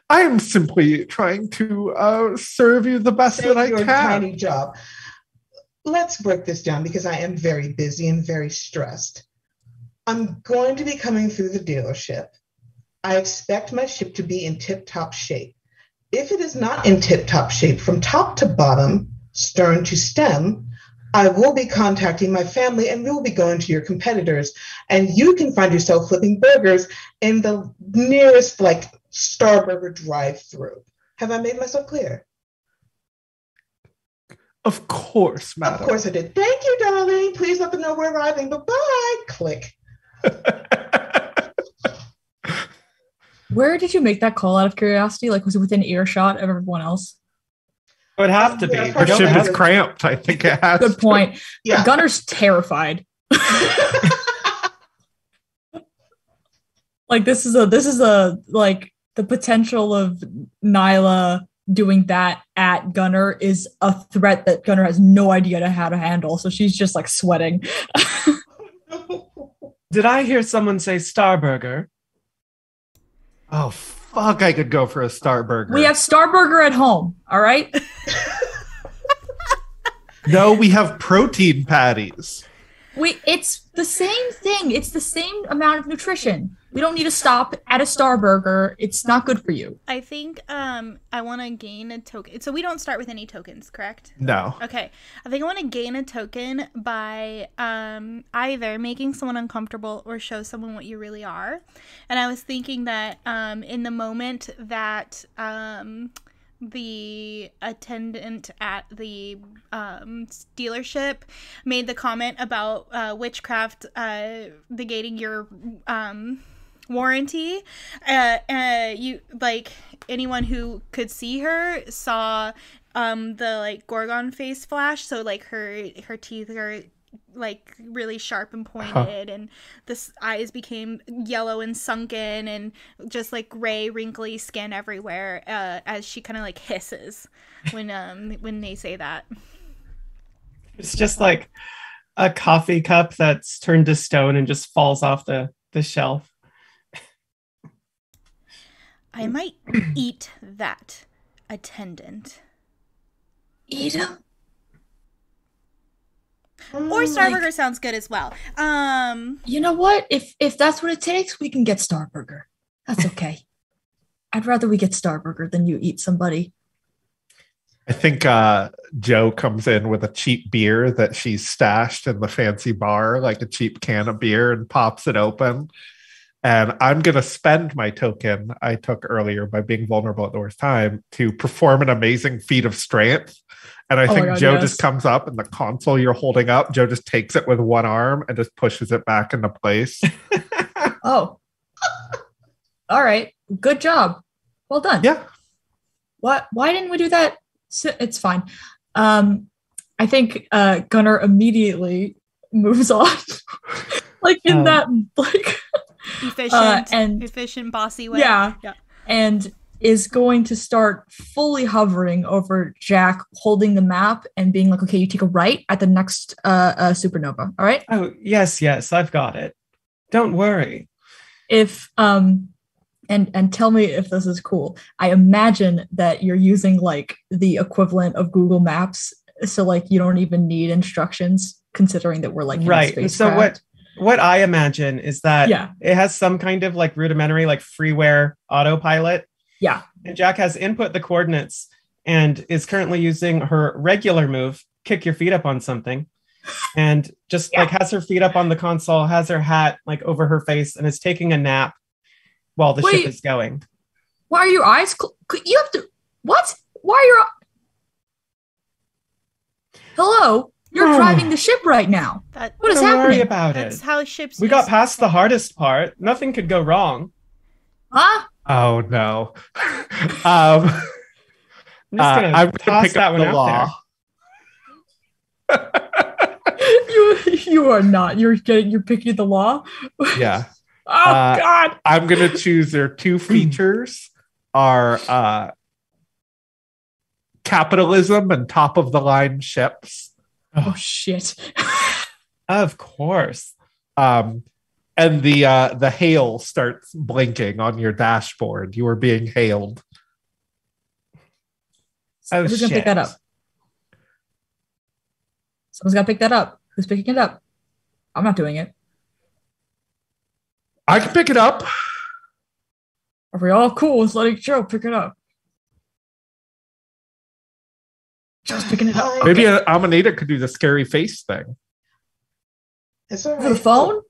I am simply trying to serve you the best that I can. Your tiny job. Let's break this down because I am very busy and very stressed. I'm going to be coming through the dealership. I expect my ship to be in tip-top shape. If it is not in tip-top shape from top to bottom, stern to stem, I will be contacting my family and we will be going to your competitors. And you can find yourself flipping burgers in the nearest, Starburger drive-through. Have I made myself clear? Of course, madam. Of course I did. Thank you, darling. Please let them know we're arriving. Bye-bye. Click. Where did you make that call out of curiosity? Was it within earshot of everyone else? It would have to be. Our ship is cramped. I think it has. Good point. Yeah. Gunner's terrified. This is the potential of Nyla doing that at Gunner is a threat that Gunner has no idea how to handle. So she's just sweating. Did I hear someone say Starburger? Oh, fuck, I could go for a Starburger. We have Starburger at home, all right? No, we have protein patties. It's the same thing. It's the same amount of nutrition. We don't need to stop at a Starburger. It's not good for you. I think I want to gain a token. So we don't start with any tokens, correct? No. Okay. I think I want to gain a token by either making someone uncomfortable or show someone what you really are. And I was thinking that in the moment that the attendant at the dealership made the comment about witchcraft negating your warranty, you anyone who could see her saw the Gorgon face flash, so her teeth are really sharp and pointed, and the eyes became yellow and sunken, and just gray wrinkly skin everywhere as she kind of hisses when they say that. It's just like a coffee cup that's turned to stone and just falls off the shelf. I might eat that attendant. Eat him? Or Starburger sounds good as well. You know what? If that's what it takes, we can get Starburger. That's okay. I'd rather we get Starburger than you eat somebody. I think Joe comes in with a cheap beer that she's stashed in the fancy bar, a cheap can of beer, and pops it open. And I'm going to spend my token I took earlier by being vulnerable at the worst time to perform an amazing feat of strength. And I think Joe just comes up, and the console you're holding up, Joe just takes it with one arm and just pushes it back into place. Oh. All right. Good job. Well done. Yeah. Why didn't we do that? It's fine. I think Gunner immediately moves on. Efficient, bossy way. Yeah. And is going to start fully hovering over Jack, holding the map and being okay, you take a right at the next supernova. All right. Oh, yes, I've got it. Don't worry. If and tell me if this is cool. I imagine that you're using the equivalent of Google Maps, so you don't even need instructions, considering that we're right. in a So what I imagine is that Yeah. it has some kind of like rudimentary like freeware autopilot. Yeah. And Jack has input the coordinates and is currently using her regular move, kick your feet up on something, and just like has her feet up on the console, has her hat like over her face, and is taking a nap while the ship is going. Why are your eyes? You have to. What? Why are your? Hello, you're driving the ship right now. What is Don't happening? worry about That's it. how ships. We got past the hardest part. Nothing could go wrong. Huh? Oh no. I'm just gonna I'm toss pick that up one the out law. You are not. You're picking the law. Yeah. Oh God. I'm gonna choose their two features are capitalism and top of the line ships. Oh shit. Of course. And the hail starts blinking on your dashboard. You are being hailed. Oh, Who's gonna pick that up? Someone's gotta pick that up. Who's picking it up? I'm not doing it. I can pick it up. Are we all cool with letting Joe pick it up? Joe's picking it up. Maybe Amanita could do the scary face thing. It's all Over the right. phone?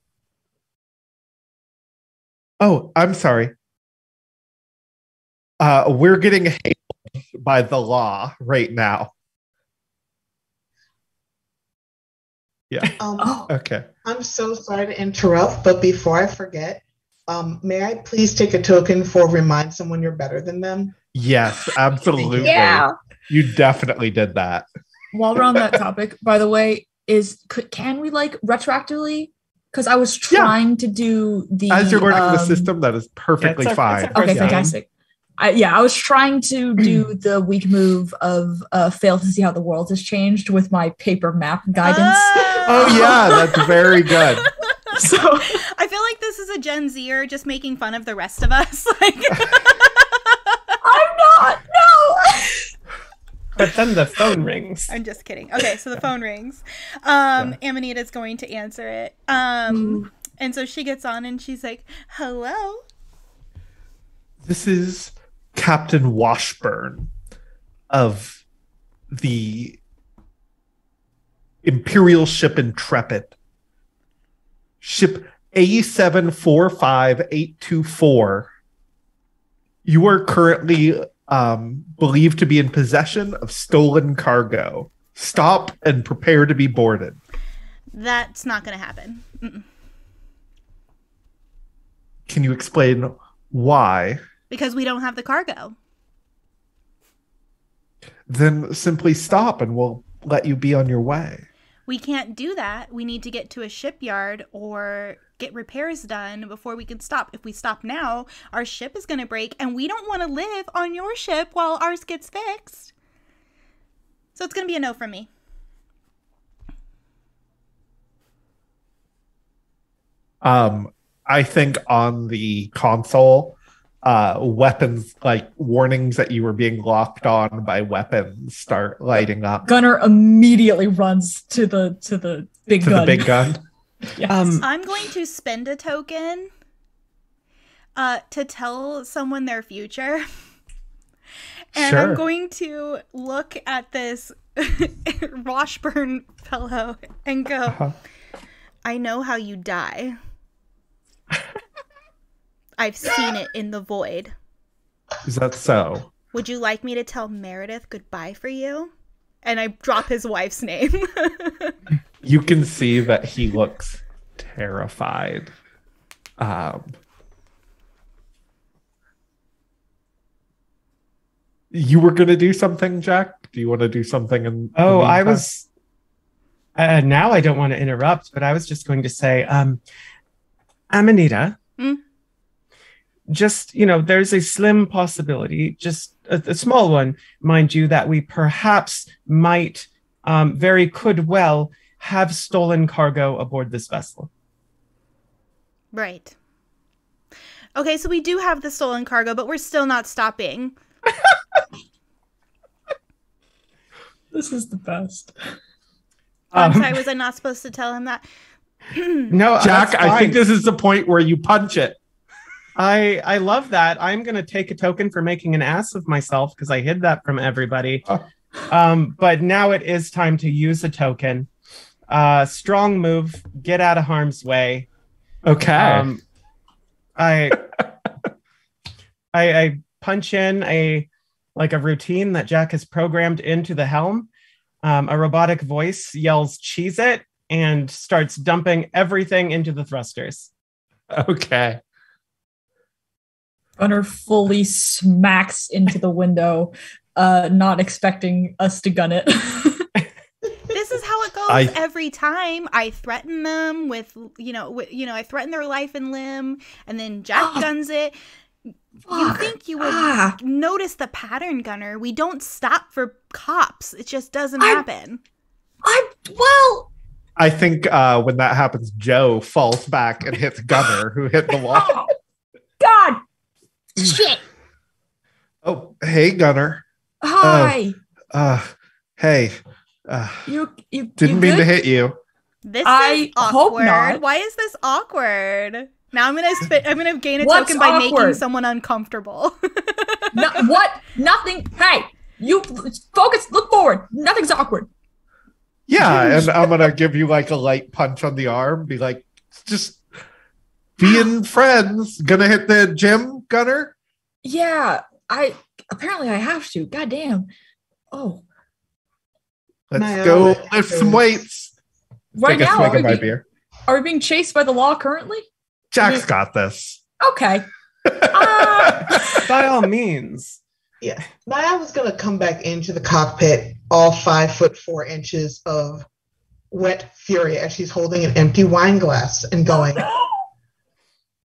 Oh, I'm sorry. We're getting hailed by the law right now. Yeah. Okay. I'm so sorry to interrupt, but before I forget, may I please take a token for remind someone you're better than them? Yes, absolutely. Yeah. You definitely did that. While we're on that topic, by the way, can we like retroactively? Because I was trying to do the as you're learning the system, that is perfectly fine. Okay, fantastic. I was trying to do the weak move of fail to see how the world has changed with my paper map guidance. Oh yeah, that's very good. So I feel like this is a Gen Zer just making fun of the rest of us. Like, I'm not. No. But then the phone rings. I'm just kidding. Okay, so the phone rings. Amanita's going to answer it. And so she gets on and she's like, "Hello." This is Captain Washburn of the Imperial ship Intrepid. Ship A745824. You are currently believed to be in possession of stolen cargo. Stop and prepare to be boarded. That's not going to happen. Mm-mm. Can you explain why? Because we don't have the cargo. Then simply stop and we'll let you be on your way. We can't do that. We need to get to a shipyard or get repairs done before we can stop. If we stop now, our ship is going to break, and we don't want to live on your ship while ours gets fixed. So it's going to be a no from me. I think on the console, weapons, like warnings that you were being locked on by weapons, start lighting up. Gunner immediately runs to the big gun. The big gun. Yes. I'm going to spend a token to tell someone their future. And Sure. I'm going to look at this Washburn fellow and go, I know how you die. I've seen it in the void. Is that so? Would you like me to tell Meredith goodbye for you? And I drop his wife's name. You can see that he looks terrified. You were going to do something, Jack? Do you want to do something? Now I don't want to interrupt, but I was just going to say, Amanita, just, there's a slim possibility, just a small one, mind you, that we perhaps might could well have stolen cargo aboard this vessel. Right. Okay, so we do have the stolen cargo, but we're still not stopping. This is the best. I'm sorry, was I not supposed to tell him that? No, Jack, that's I think fine. this is the point where you punch it. I love that. I'm going to take a token for making an ass of myself because I hid that from everybody. But now it is time to use a token. Strong move, get out of harm's way. Okay. I punch in a routine that Jack has programmed into the helm. A robotic voice yells "Cheese it" and starts dumping everything into the thrusters. Okay. Gunner fully smacks into the window, not expecting us to gun it. This is how it goes every time. I threaten them with, I threaten their life and limb, and then Jack guns it. You think you would notice the pattern, Gunner? We don't stop for cops. It just doesn't happen. I think when that happens, Joe falls back and hits Gunner, who hit the wall. Oh, God! Shit! Oh, hey, Gunner. Hi. Hey. You didn't mean to hit you. This I is awkward. hope not. Why is this awkward? Now I'm gonna gain a What's token by making awkward? someone uncomfortable. No, what? Nothing. Hey, you focus. Look forward. Nothing's awkward. Yeah, and I'm gonna give you like a light punch on the arm. Be like, just being friends. Gonna hit the gym, Gunner? Yeah, apparently I have to. God damn. Oh. Let's go lift some weights. Right Take a now, swig of my beer. Are we being chased by the law currently? Jack's got this. Okay. By all means. Yeah. Maya was going to come back into the cockpit, all 5'4" of wet fury as she's holding an empty wine glass and going,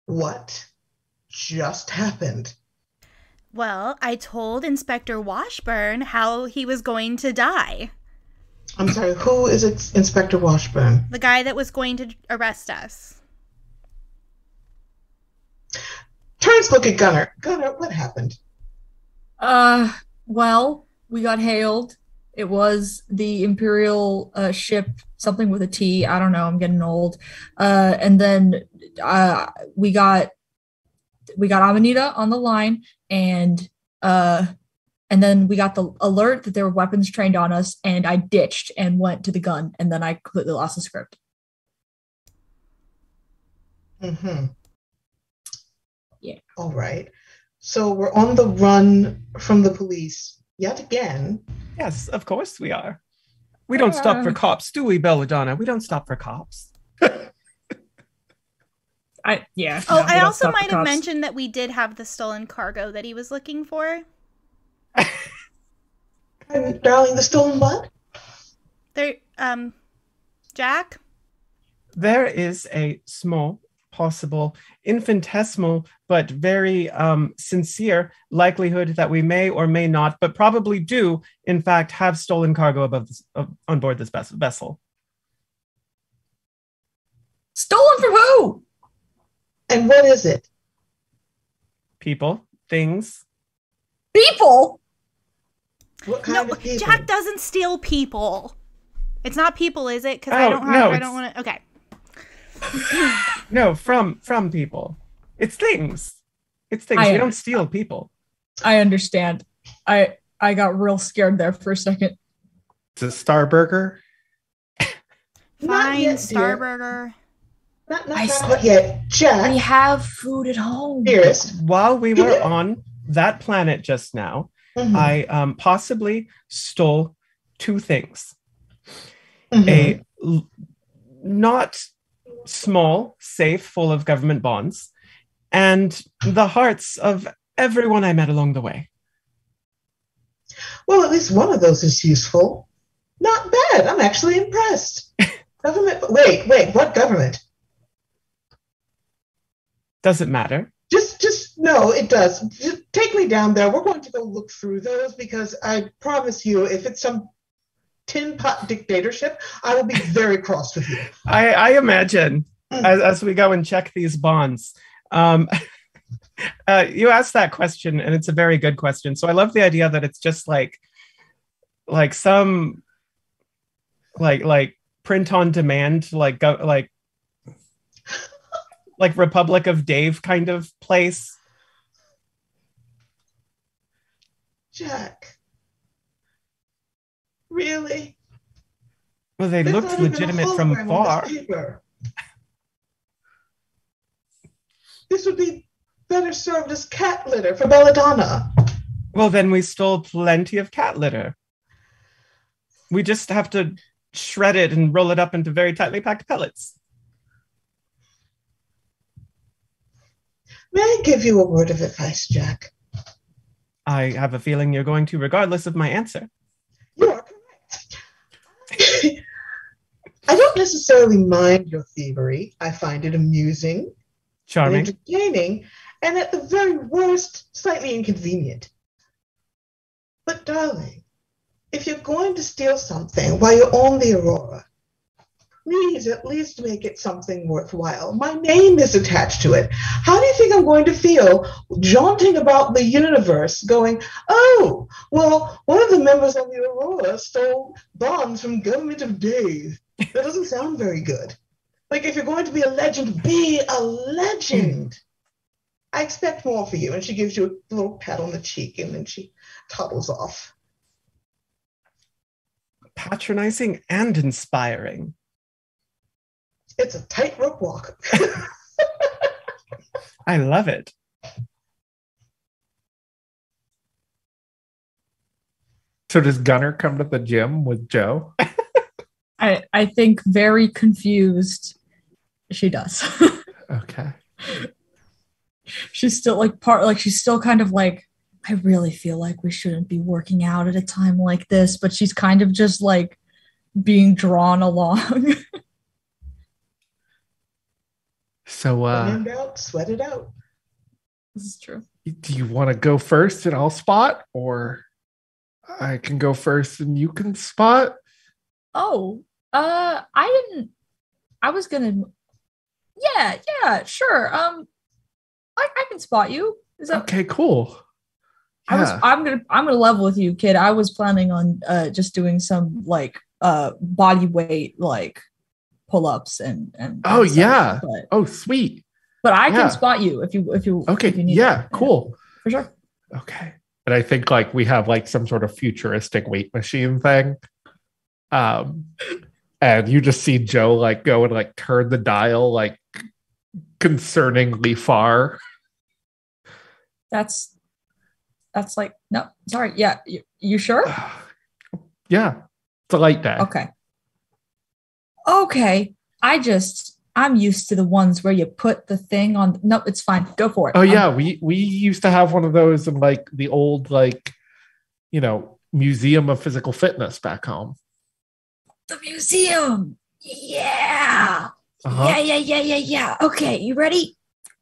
what just happened? Well, I told Inspector Washburn how he was going to die. I'm sorry, who is Inspector Washburn? The guy that was going to arrest us. Turns look at Gunner. Gunner, what happened? Well, we got hailed. It was the Imperial ship, something with a T. I don't know. I'm getting old. And then we got Amanita on the line, and then we got the alert that there were weapons trained on us, and I ditched and went to the gun, and then I completely lost the script. Mm-hmm. Yeah. All right. So we're on the run from the police yet again. Yes, of course we are. We don't stop for cops, do we, Belladonna? We don't stop for cops. I also might have mentioned that we did have the stolen cargo that he was looking for. Darling, the stolen what? There, Jack? There is a small, possible, infinitesimal, but very sincere likelihood that we may or may not, but probably do, in fact, have stolen cargo on board this vessel. Stolen from who? And what is it? People, things. People? What kind of people? Jack doesn't steal people. It's not people, is it? Because I don't want to. Okay. No, from people. It's things. It's things. We don't steal people. I understand. I got real scared there for a second. It's a Starburger. Fine, yet, Starburger. Not yet. Jack. We have food at home. Dearest. While we were on that planet just now, Mm-hmm. I possibly stole two things. Mm-hmm. A not small safe full of government bonds, and the hearts of everyone I met along the way. Well, at least one of those is useful. Not bad. I'm actually impressed. Government. Wait. What government? Does it matter? Just no, it does. Just take me down there. We're going to go look through those because I promise you, if it's some tin pot dictatorship, I will be very cross with you. I imagine as we go and check these bonds. You asked that question, and it's a very good question. So I love the idea that it's just like some like print on demand, like Like Republic of Dave kind of place. Jack. Really? Well, they There's looked not even a legitimate from hologram on far. this paper. This would be better served as cat litter for Belladonna. Well, then we stole plenty of cat litter. We just have to shred it and roll it up into very tightly packed pellets. May I give you a word of advice, Jack? I have a feeling you're going to, regardless of my answer. You are correct. I don't necessarily mind your thievery. I find it amusing, Charming. entertaining, and at the very worst, slightly inconvenient. But darling, if you're going to steal something while you own the Aurora, please at least make it something worthwhile. My name is attached to it. How do you think I'm going to feel jaunting about the universe going, oh, well, one of the members of the Aurora stole bonds from Government of Dave. That doesn't sound very good. Like, if you're going to be a legend, be a legend. I expect more for you. And she gives you a little pat on the cheek, and then she toddles off. Patronizing and inspiring. It's a tightrope walk. I love it. So does Gunner come to the gym with Joe? I think very confused she does. Okay. She's still she's still kind of like, I really feel like we shouldn't be working out at a time like this, but she's kind of just like being drawn along. So Sweat it out. This is true. do you want to go first and I'll spot, or I can go first and you can spot? Oh, I was gonna, yeah, sure. I can spot you. Is that Okay, cool. Yeah. I'm gonna level with you, kid. I was planning on just doing some like body weight like pull-ups and Oh and stuff, yeah. but, Oh sweet. but I Yeah. can spot you if you Okay. if you need Yeah, it. cool. For sure. Okay. And I think like we have like some sort of futuristic weight machine thing. And you just see Joe like go and like turn the dial like concerningly far. That's like, no, sorry. Yeah, you sure? Yeah. It's a light day. Okay. I'm used to the ones where you put the thing on. No, it's fine. Go for it. Oh yeah, we used to have one of those in like the old like, you know, Museum of Physical Fitness back home. The museum. Yeah. Uh-huh. Yeah. Okay, you ready?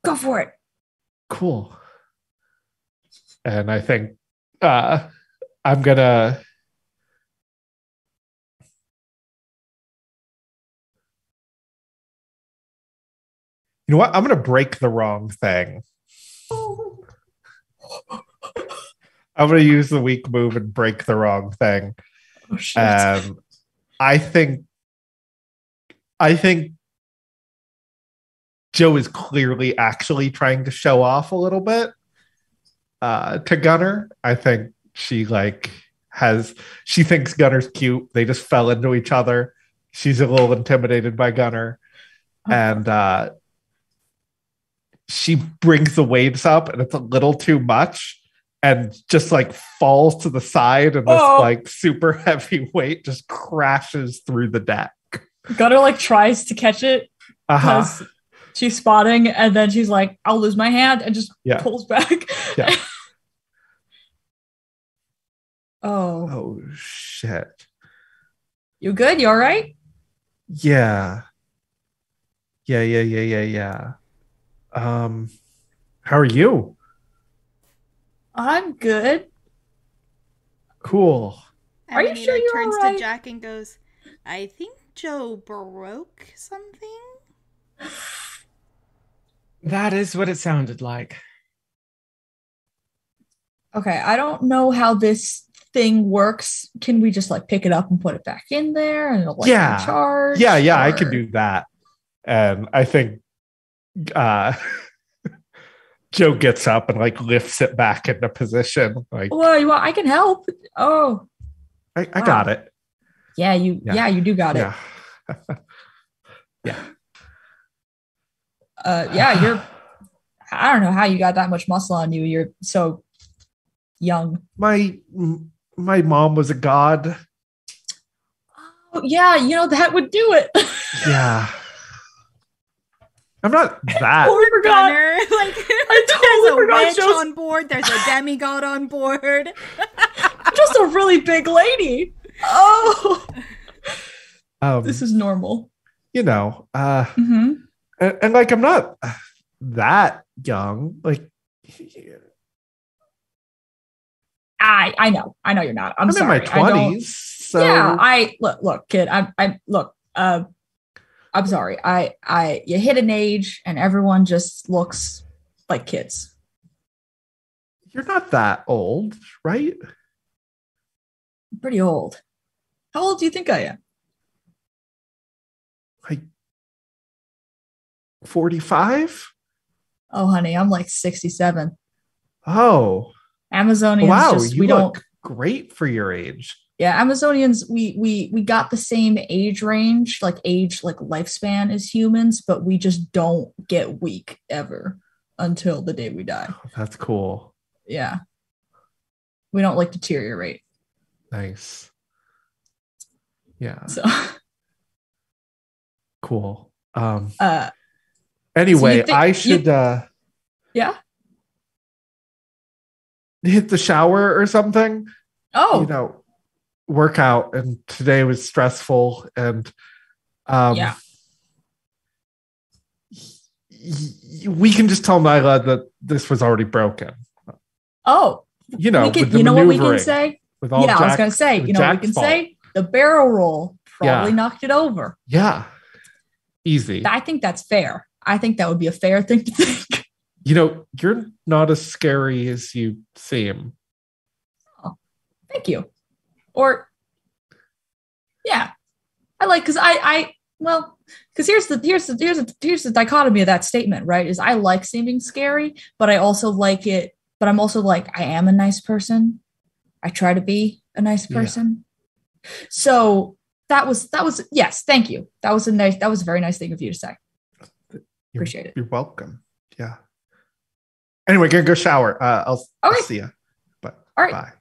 Go for it. Cool. And I think I'm gonna you know what? I'm gonna break the wrong thing. I'm gonna use the weak move and break the wrong thing. Oh shit. I think Joe is clearly actually trying to show off a little bit to Gunner. I think she she thinks Gunner's cute. They just fell into each other. She's a little intimidated by Gunner. And she brings the waves up and it's a little too much and just like falls to the side, and this like super heavy weight just crashes through the deck. Gunner like tries to catch it because she's spotting, and then she's like, I'll lose my hand, and just pulls back. Yeah. Oh shit. You good? You all right? Yeah. Yeah. How are you? I'm good. Cool. Are you sure you're turns all right? to Jack and goes, I think Joe broke something. That is what it sounded like. Okay, I don't know how this thing works. Can we just like pick it up and put it back in there and it'll like recharge? Yeah, I can do that. And I think uh, Joe gets up and like lifts it back into position. Like, well, you want? I can help. Oh, I wow. got it. Yeah, you do got it. Yeah. Yeah, I don't know how you got that much muscle on you. You're so young. My mom was a god. Oh, yeah, that would do it. Yeah. I'm not that. Poor Gunner. Like, I totally there's a forgot witch on board. There's a demigod on board. I'm just a really big lady. Oh. This is normal. And like, I'm not that young. Like, I know you're not. I'm sorry. in my 20s. So yeah, look, kid. I'm sorry. You hit an age and everyone just looks like kids. You're not that old, right? I'm pretty old. How old do you think I am? Like 45? Oh, honey, I'm like 67. Oh. Amazonians. Wow, we look don't great for your age. Yeah, Amazonians, we got the same age range, like lifespan as humans, but we just don't get weak ever until the day we die. Oh, that's cool. Yeah. We don't like deteriorate. Nice. Yeah. So cool. Anyway, so I should yeah. hit the shower or something. Oh. Work out, and today was stressful, and yeah. We can just tell Nyla that this was already broken. Oh. You know what we can say? With all I was going to say, what we can say? The barrel roll probably knocked it over. Yeah. Easy. I think that's fair. I think that would be a fair thing to think. You're not as scary as you seem. Oh, thank you. Or, yeah, I like, because because here's the dichotomy of that statement, right? Is I like seeming scary, but I also like it. But I'm also like, I am a nice person. I try to be a nice person. Yeah. So that was yes, thank you. That was a very nice thing of you to say. Appreciate it. You're welcome. Yeah. Anyway, gonna go shower. I'll see you. But all right. Bye.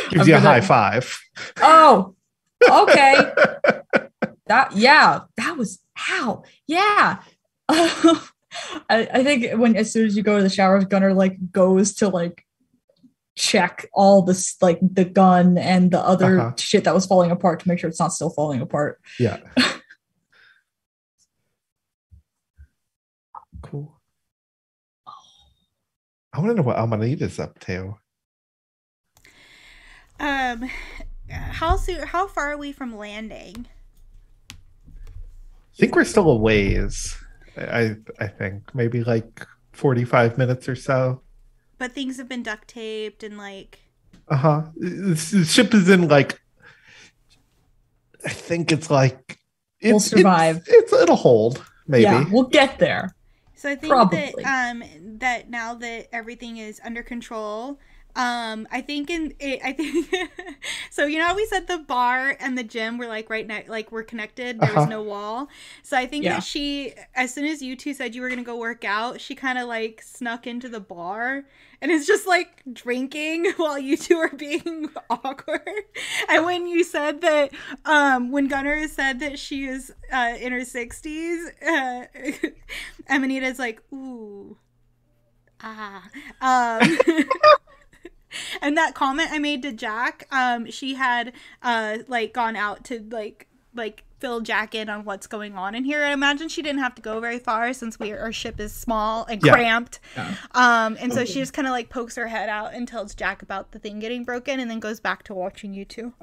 Gives you a high five. Oh, okay. That was how. Yeah. I think as soon as you go to the shower, Gunner goes to check all this, the gun and the other shit that was falling apart to make sure it's not still falling apart. Yeah. Cool. I want to know what Amanita's up to. How far are we from landing? I think we're still a ways. I think maybe 45 minutes or so. But things have been duct taped and The ship is in I think it's we'll survive. It'll hold. Maybe. Yeah, we'll get there. So I think probably. that now that everything is under control, I think so how we said the bar and the gym were right now, we're connected, there was no wall. So I think that she, as soon as you two said you were gonna go work out, she kind of snuck into the bar and is just drinking while you two are being awkward. And when you said that when Gunner said that she is in her 60s, Amanita's ooh, and that comment I made to Jack, she had gone out to fill Jack in on what's going on in here. I imagine she didn't have to go very far since our ship is small and cramped. Yeah. And so she just kind of pokes her head out and tells Jack about the thing getting broken, and then goes back to watching you two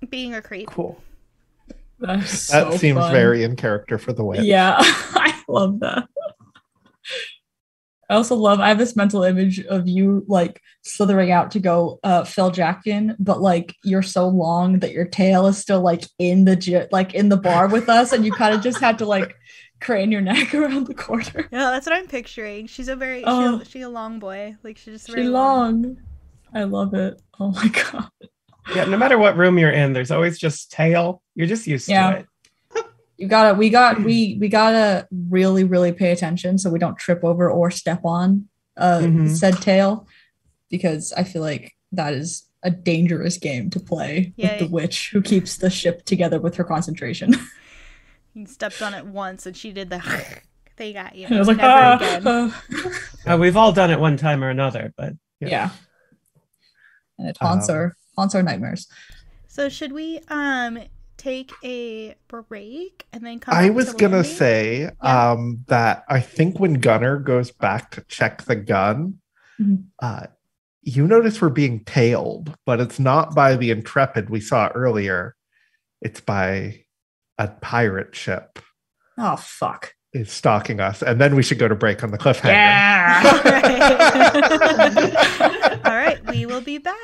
being a creep. Cool. That seems fun. Very in character for the witch. Yeah, I love that. I have this mental image of you like slithering out to go Phil Jackin, but like you're so long that your tail is still like in the bar with us, and you kind of just had to like crane your neck around the corner. Yeah, that's what I'm picturing. She's a very she a long boy. Like she's just very long. I love it. Oh my god. Yeah, no matter what room you're in, there's always just tail. You're just used to it. We gotta really, really pay attention so we don't trip over or step on said tail, because I feel like that is a dangerous game to play with the witch who keeps the ship together with her concentration. You stepped on it once and she did the they got you. And I was like, never again. We've all done it one time or another, but yeah. And it haunts our nightmares. So should we take a break and then come I back was to gonna landing? say that I think when Gunner goes back to check the gun, you notice we're being tailed, but it's not by the Intrepid we saw earlier. It's by a pirate ship. Oh fuck. Is stalking us, and then we should go to break on the cliffhanger. Yeah. All right, we will be back.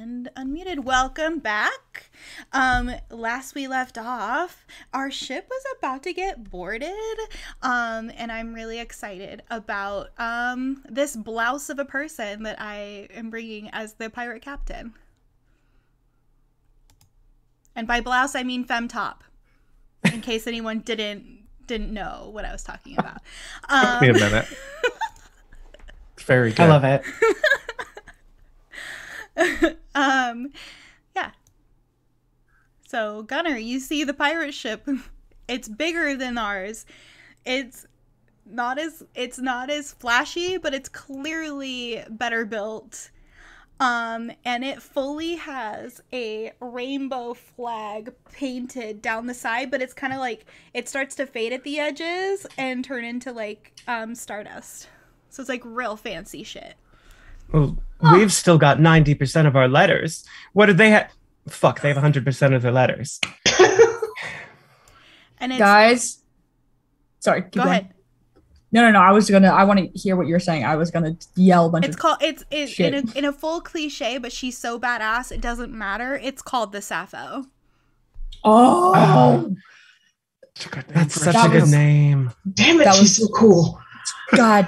And unmuted. Welcome back. Last we left off, our ship was about to get boarded. And I'm really excited about this blouse of a person that I am bringing as the pirate captain. And by blouse, I mean femme top. In case anyone didn't know what I was talking about. Took me a minute. Very good. I love it. Yeah. So Gunner, you see the pirate ship. It's bigger than ours. It's not as flashy, but it's clearly better built. And it fully has a rainbow flag painted down the side, but it's kind of like it starts to fade at the edges and turn into like stardust. So it's like real fancy shit. Well, we've still got 90% of our letters. What do they have? Fuck, they have 100% of their letters. And it's, Guys, sorry. Keep go going. ahead. No. I want to hear what you're saying. I was gonna yell a bunch It's of. called it's shit. in a full cliche, but she's so badass it doesn't matter. It's called the Sappho. Oh, That's such That a good was- name. Damn it, That she's was- so cool. God,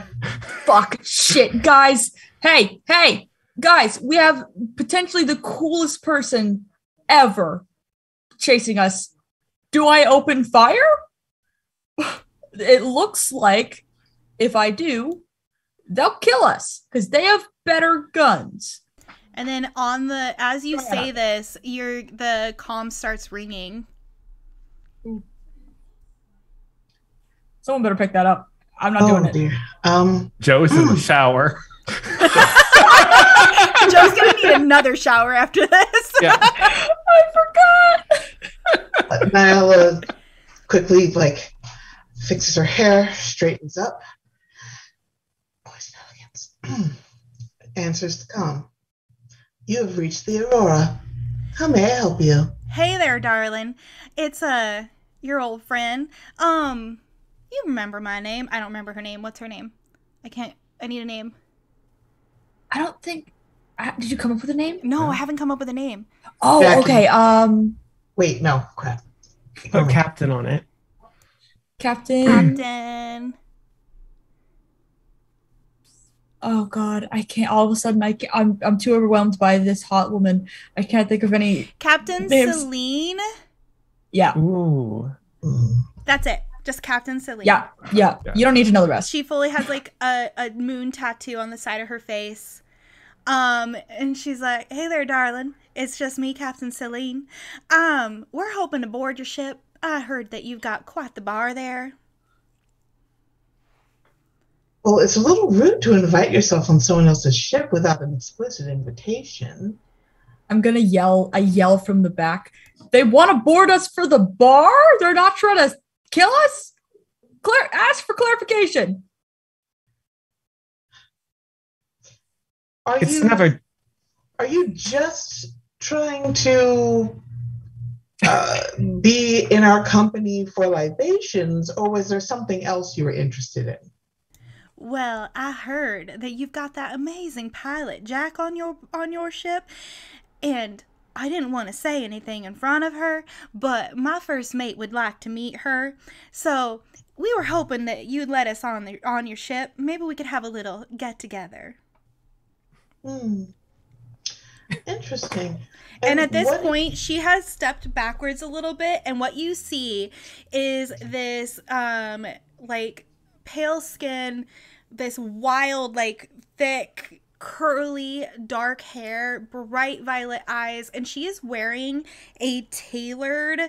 fuck, shit, guys. Hey, guys, we have potentially the coolest person ever chasing us. Do I open fire? It looks like if I do, they'll kill us because they have better guns. And then as you say this, the comm starts ringing. Someone better pick that up. I'm not Oh doing it. dear. Joe's in the shower. Joe's gonna need another shower after this. Yeah. I forgot. Nyla quickly fixes her hair, straightens up. Voice elegance. Answers the comm. You have reached the Aurora. How may I help you? Hey there, darling. It's your old friend. You remember my name? I don't remember her name. What's her name? I need a name. I don't think. Did you come up with a name? No, I haven't come up with a name. Oh, Jackie. okay. Wait, no, crap. Put captain on it. Captain. Captain. Oh God, I can't. All of a sudden, I'm too overwhelmed by this hot woman. I can't think of any. Captain Names. Celine. Yeah, Ooh. That's it. Just Captain Celine. yeah. Yeah. You don't need to know the rest. She fully has like a moon tattoo on the side of her face. And she's like, hey there, darling. It's just me, Captain Celine. We're hoping to board your ship. I heard that you've got quite the bar there. Well, it's a little rude to invite yourself on someone else's ship without an explicit invitation. I'm gonna yell. I yell from the back. They want to board us for the bar. They're not trying to kill us. Ask for clarification. Are you just trying to be in our company for libations, or was there something else you were interested in? Well, I heard that you've got that amazing pilot Jack on your ship, and I didn't want to say anything in front of her, but my first mate would like to meet her. So we were hoping that you'd let us on your ship. Maybe we could have a little get together. Interesting. And at this point, she has stepped backwards a little bit, and what you see is this pale skin, this wild, thick, curly, dark hair, bright violet eyes, and she is wearing a tailored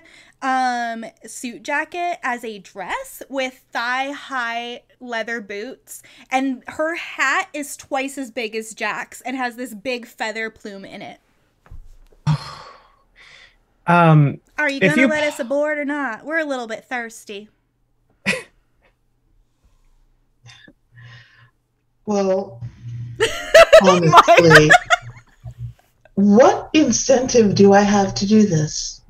suit jacket as a dress with thigh-high leather boots, and her hat is twice as big as Jack's and has this big feather plume in it. Are you gonna let us aboard or not? We're a little bit thirsty. Well, honestly, what incentive do I have to do this?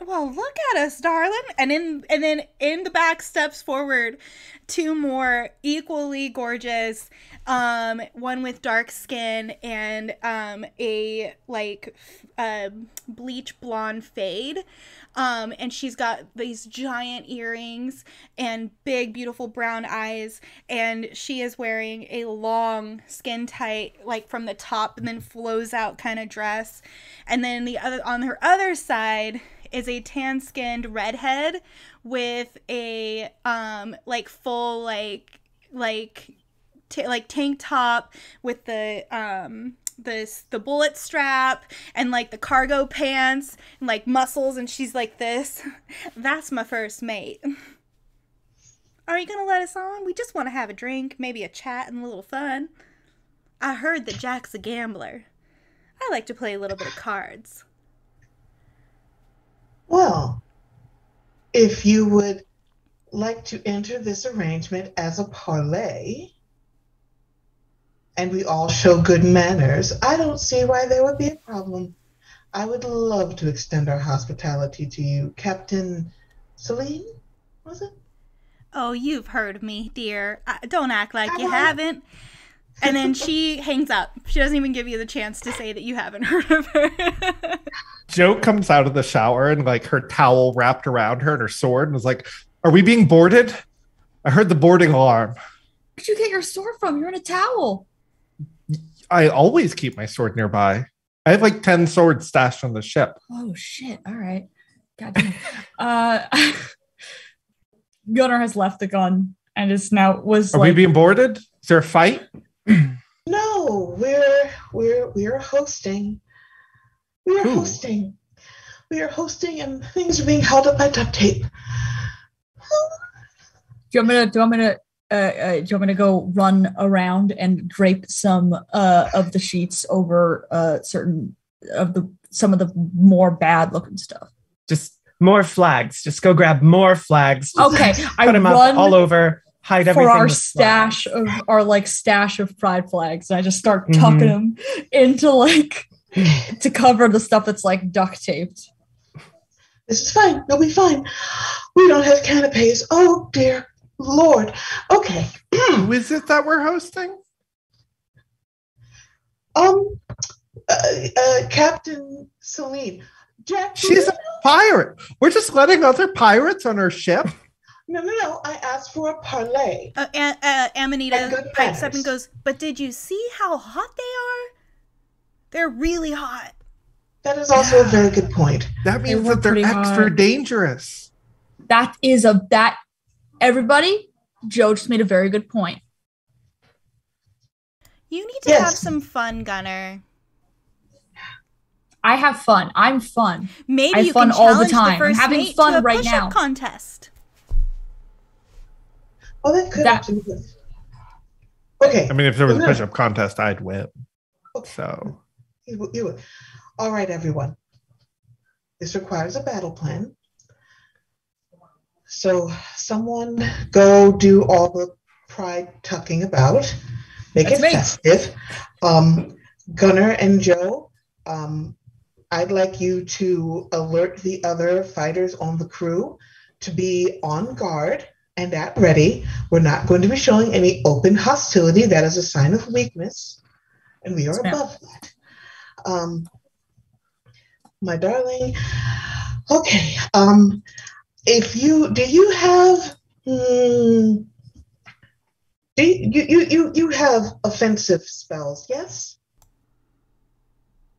Well, Oh, look at us, darling. And then in the back steps forward two more equally gorgeous, one with dark skin and a bleach blonde fade. And she's got these giant earrings and big, beautiful brown eyes. And she is wearing a long, skin tight, like from the top and then flows out kind of dress. And then on her other side is a tan skinned redhead with a full tank top with the bullet strap and like the cargo pants and like muscles, and she's like this. That's my first mate. Are you gonna let us on? We just want to have a drink, maybe a chat and a little fun. I heard that Jack's a gambler. I like to play a little bit of cards. Well, if you would like to enter this arrangement as a parlay, and we all show good manners, I don't see why there would be a problem. I would love to extend our hospitality to you. Captain Celine, was it? Oh, you've heard of me, dear. Don't act like you haven't. And then she hangs up. She doesn't even give you the chance to say that you haven't heard of her. Jo comes out of the shower and like her towel wrapped around her and her sword and was like, "Are we being boarded? I heard the boarding alarm." Where'd you get your sword from? You're in a towel. I always keep my sword nearby. I have like 10 swords stashed on the ship. Oh shit. All right. Goddamn. Gunnar has left the gun and is now Are we being boarded? Is there a fight? No, we're hosting. We are hosting. We are hosting, and things are being held up by duct tape. Do you want me to go run around and drape some of the sheets over some of the more bad looking stuff? Just more flags. Just go grab more flags. Okay, Put them up all over. Hide everything for our stash stash of pride flags. And I just start tucking them into to cover the stuff that's like duct taped. This is fine. They'll be fine. We don't have canapes. Oh dear Lord. Okay. Who is it that we're hosting? Captain Celine. Jack. She's a pirate. We're just letting other pirates on our ship. No. I asked for a parlay. Amanita pipes up and goes, "But did you see how hot they are? They're really hot." That is also a very good point. That means that they're extra dangerous. Everybody, Joe just made a very good point. You need to have some fun, Gunnar. I have fun. I'm fun. Maybe I have you fun can all the challenge time. the I'm first having mate fun to a right push-up now. contest. Oh, that could actually be. Okay. I mean, if there was a push-up contest, I'd win. Okay. So you would. All right, everyone. This requires a battle plan. So someone go do all the pride tucking about. Make it festive. Gunnar and Joe, I'd like you to alert the other fighters on the crew to be on guard and at ready. We're not going to be showing any open hostility. That is a sign of weakness, and we are above that. My darling. Okay. You have offensive spells, yes?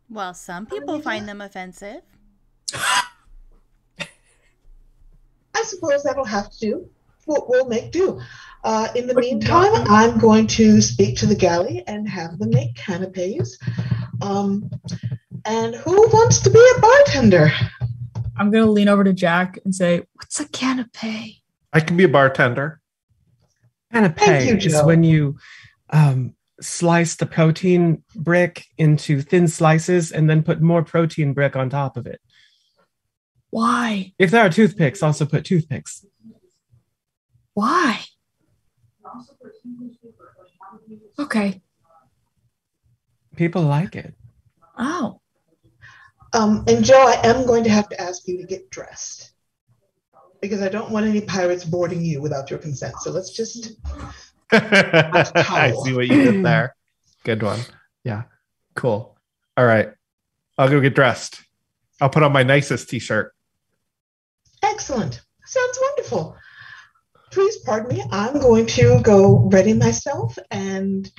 Well, some people find them offensive. I suppose that'll have to do. We'll make do. In the meantime, I'm going to speak to the galley and have them make canapes. And who wants to be a bartender? I'm going to lean over to Jack and say, "What's a canape?" I can be a bartender. Canape is when you slice the protein brick into thin slices and then put more protein brick on top of it. Why? If there are toothpicks, also put toothpicks. Why? Okay. People like it. Oh. And Joe, I am going to have to ask you to get dressed because I don't want any pirates boarding you without your consent. So let's just. I see what you did there. Good one. Yeah. Cool. All right. I'll go get dressed. I'll put on my nicest t-shirt. Excellent. Sounds wonderful. Please pardon me. I'm going to go ready myself and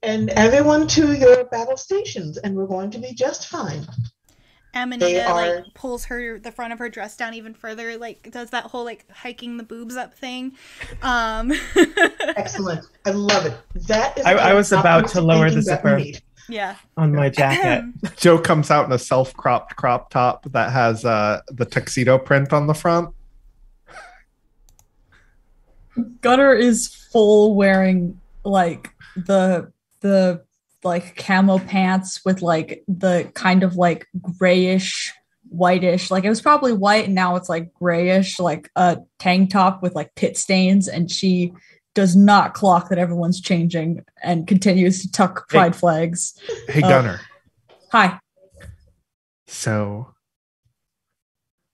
everyone to your battle stations, and we're going to be just fine. Amanita like pulls the front of her dress down even further, like does that whole like hiking the boobs up thing. Excellent. I love it. That is. I was about to lower the zipper. Yeah. On my jacket. Joe comes out in a self-cropped crop top that has the tuxedo print on the front. Gunnar is full wearing like the like camo pants with like the kind of like grayish whitish, like it was probably white and now it's like grayish, like a tank top with like pit stains, and she does not clock that everyone's changing and continues to tuck pride flags. Hey Gunnar. Hi. So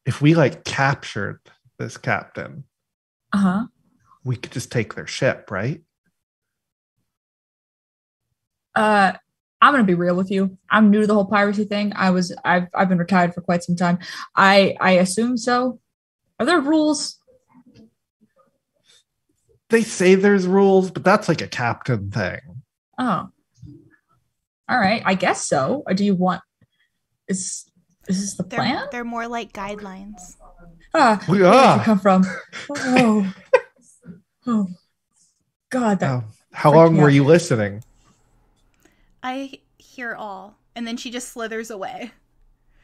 if we like captured this captain, we could just take their ship, right? I'm gonna be real with you. I'm new to the whole piracy thing. I've been retired for quite some time. I assume so. Are there rules? They say there's rules, but that's like a captain thing. Oh. All right. I guess so. Do you want is this the plan? They're more like guidelines. Where did you come from? Oh God. How long were you listening? I hear all. And then she just slithers away.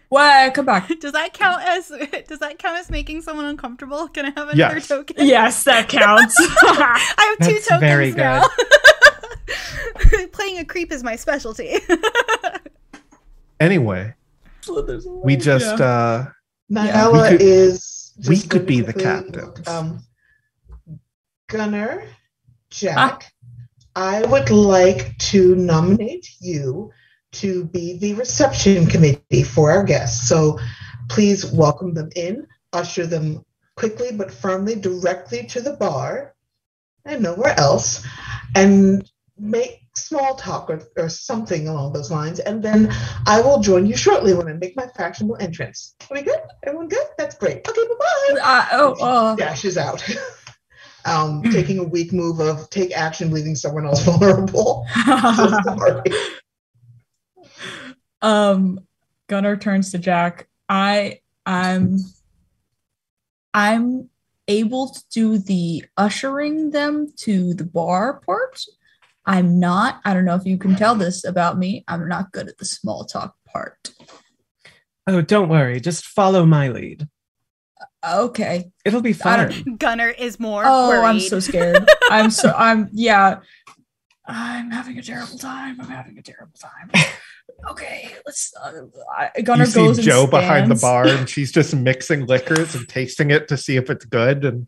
What? Come back. Does that count as making someone uncomfortable? Can I have another token? Yes, that counts. I have 2 tokens very now. good. Playing a creep is my specialty. Anyway, we just Nyala is. We could be the captains. Gunnar, Jack, I would like to nominate you to be the reception committee for our guests. So please welcome them in, usher them quickly but firmly directly to the bar and nowhere else, and make small talk or something along those lines. And then I will join you shortly when I make my fashionable entrance. Are we good? Everyone good? That's great. Okay, bye-bye. Dashes out. Taking a weak move of take action, leaving someone else vulnerable. So sorry. Gunnar turns to Jack. I'm able to do the ushering them to the bar part. I don't know if you can tell this about me, I'm not good at the small talk part. Oh, don't worry. Just follow my lead. Okay. It'll be fun. Gunnar is more worried. I'm so scared. I'm having a terrible time. Okay, let's. Gunnar you goes see Joe and behind the bar, and she's just mixing liquors and tasting it to see if it's good.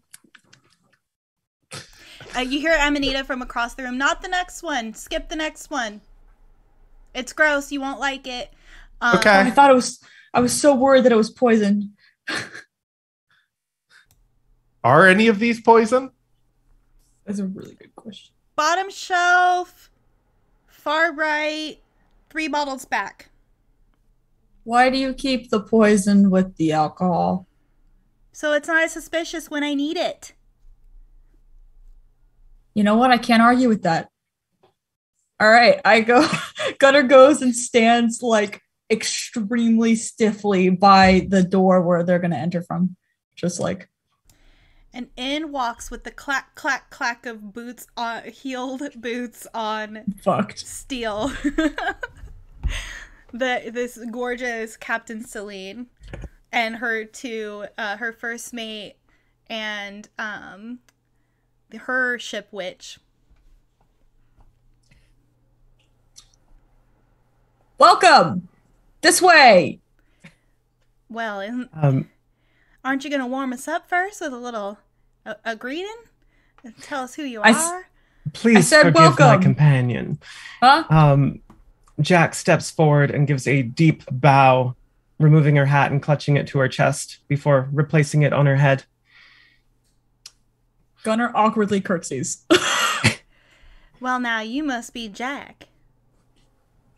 And you hear Amanita from across the room. Not the next one. Skip the next one. It's gross. You won't like it. Okay. I thought it was. I was so worried that it was poison. Are any of these poison? That's a really good question. Bottom shelf, far right, 3 bottles back. Why do you keep the poison with the alcohol? So it's not as suspicious when I need it. You know what? I can't argue with that. All right, Gunnar goes and stands like extremely stiffly by the door where they're going to enter from. Just like. And in walks with the clack, clack, clack of boots on heeled boots on steel. This gorgeous Captain Celine and her her first mate and her ship witch. Welcome this way. Well, aren't you going to warm us up first with a little a greeting? Tell us who you are. Please forgive welcome. my companion. Huh? Jack steps forward and gives a deep bow, removing her hat and clutching it to her chest before replacing it on her head. Gunnar awkwardly curtsies. Well, now you must be Jack.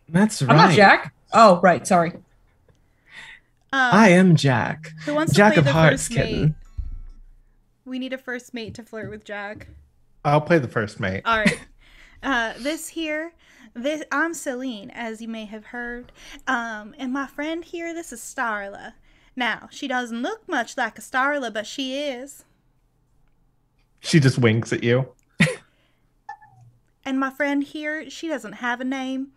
That's right. I'm not Jack. Oh, right. Sorry. I am Jack. Who wants Jack to of play the Hearts, first mate? kitten. We need a first mate to flirt with Jack. I'll play the first mate. All right. I'm Celine, as you may have heard. And my friend here, this is Starla. Now, she doesn't look much like a Starla, but she is. She just winks at you. And my friend here, she doesn't have a name.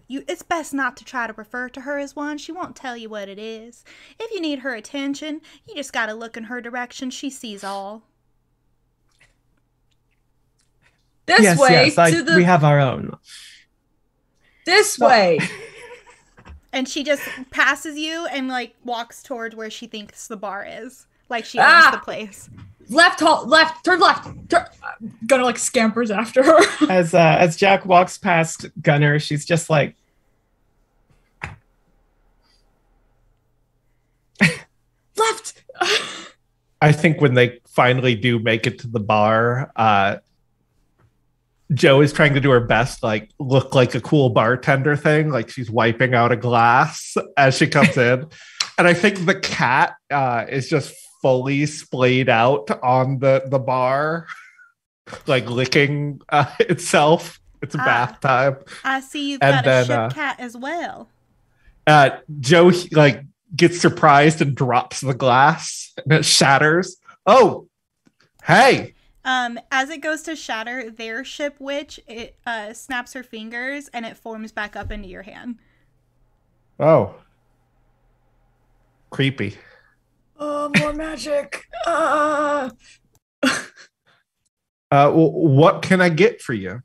It's best not to try to refer to her as one. She won't tell you what it is. If you need her attention, you just gotta look in her direction. She sees all. This way. We have our own. This way. And she just passes you and like walks towards where she thinks the bar is. Like she owns the place. Left, turn left. Gunnar like scampers after her. As Jack walks past Gunnar, she's just like, left. I think when they finally do make it to the bar, Jo is trying to do her best, like look like a cool bartender thing, like she's wiping out a glass as she comes in. And I think the cat is just fully splayed out on the bar, like licking itself. It's bath time. I see you've got a ship cat as well. Jo like gets surprised and drops the glass and it shatters. Oh, hey. As it goes to shatter their ship witch, it snaps her fingers and it forms back up into your hand. Oh. Creepy. Oh, more magic. What can I get for you?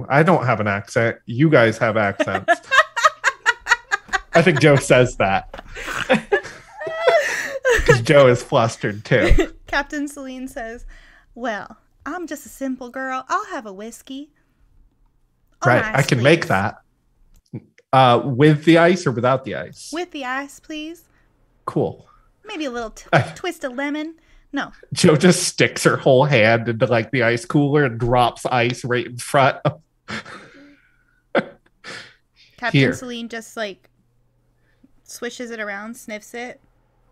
I don't have an accent. You guys have accents. I think Jo says that. Because Jo is flustered too. Captain Celine says, well, I'm just a simple girl. I'll have a whiskey. Right, I can make that. With the ice or without the ice? With the ice, please. Cool. Maybe a little twist of lemon. No. Jo just sticks her whole hand into like the ice cooler and drops ice right in front. Captain Celine just like swishes it around, sniffs it,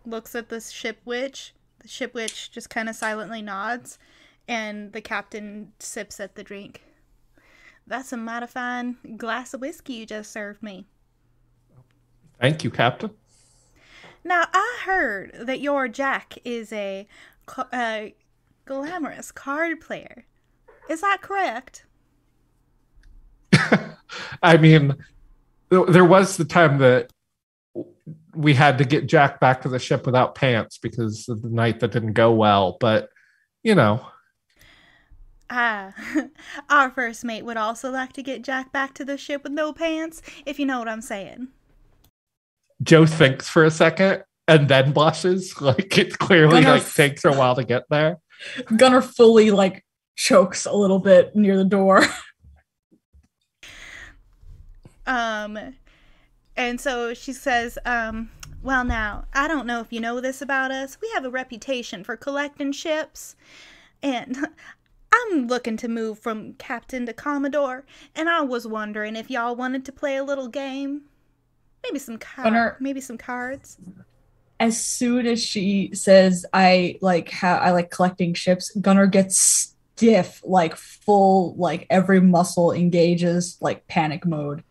looks at the ship witch. The ship witch just kind of silently nods, and the captain sips at the drink. That's a mighty fine glass of whiskey you just served me. Thank you, Captain. Now, I heard that your Jack is a glamorous card player. Is that correct? I mean, there was the time that we had to get Jack back to the ship without pants because of the night that didn't go well. But, you know. Our first mate would also like to get Jack back to the ship with no pants, if you know what I'm saying. Jo thinks for a second and then blushes. Like it clearly takes her a while to get there. Gunnar fully like chokes a little bit near the door. And so she says, well now, I don't know if you know this about us. We have a reputation for collecting ships. And I'm looking to move from captain to commodore. And I was wondering if y'all wanted to play a little game. Maybe some cards. As soon as she says, I like collecting ships, Gunnar gets stiff, like full, like every muscle engages, like panic mode.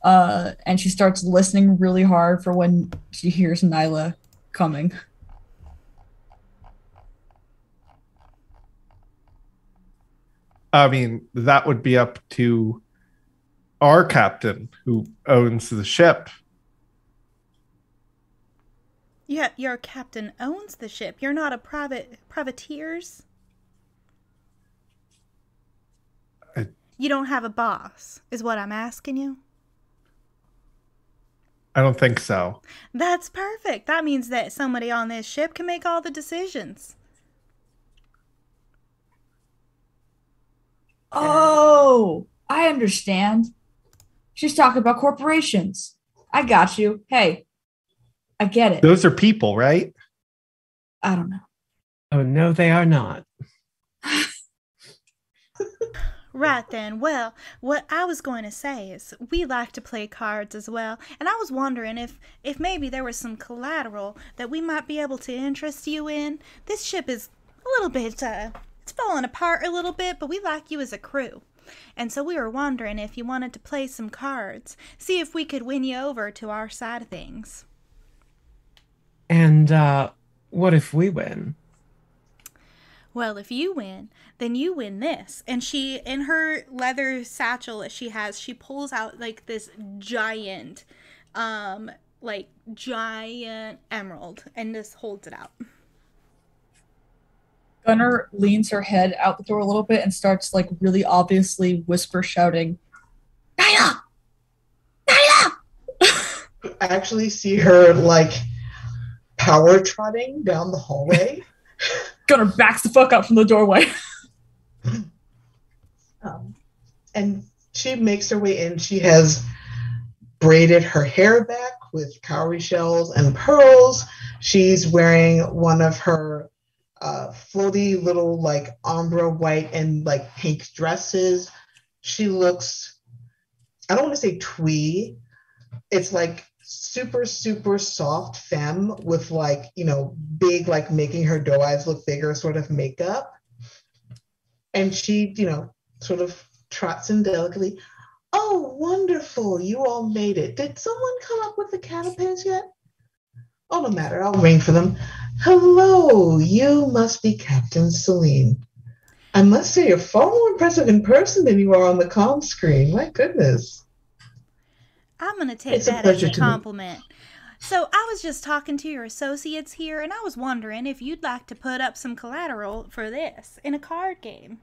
And she starts listening really hard for when she hears Nyla coming. I mean, that would be up to our captain who owns the ship. Yeah, your captain owns the ship. You're not a privateers. You don't have a boss, is what I'm asking you. I don't think so. That's perfect. That means that somebody on this ship can make all the decisions. Oh, I understand. She's talking about corporations. I got you. Hey, I get it. Those are people, right? I don't know. Oh, no, they are not. Right then. Well, what I was going to say is we like to play cards as well, and I was wondering if maybe there was some collateral that we might be able to interest you in. This ship is a little bit it's falling apart a little bit, but we like you as a crew. And so we were wondering if you wanted to play some cards, see if we could win you over to our side of things. And what if we win? Well, if you win, then you win this. And she, in her leather satchel that she has, she pulls out like this giant, giant emerald and just holds it out. Gunnar leans her head out the door a little bit and starts like really obviously whisper shouting, Naya! Naya! I actually see her like power trotting down the hallway. Gunnar backs the fuck up from the doorway. And she makes her way in. She has braided her hair back with cowrie shells and pearls. She's wearing one of her floaty little like ombre white and like pink dresses. She looks, I don't want to say twee. It's like super, super soft femme with like, big, like making her doe eyes look bigger sort of makeup. And she, sort of trots in delicately. Oh, wonderful. You all made it. Did someone come up with the canapes yet? Oh, no matter. I'll ring for them. Hello. You must be Captain Celine. I must say you're far more impressive in person than you are on the comm screen. My goodness. I'm going to take that as a compliment. So I was just talking to your associates here, and I was wondering if you'd like to put up some collateral for this in a card game.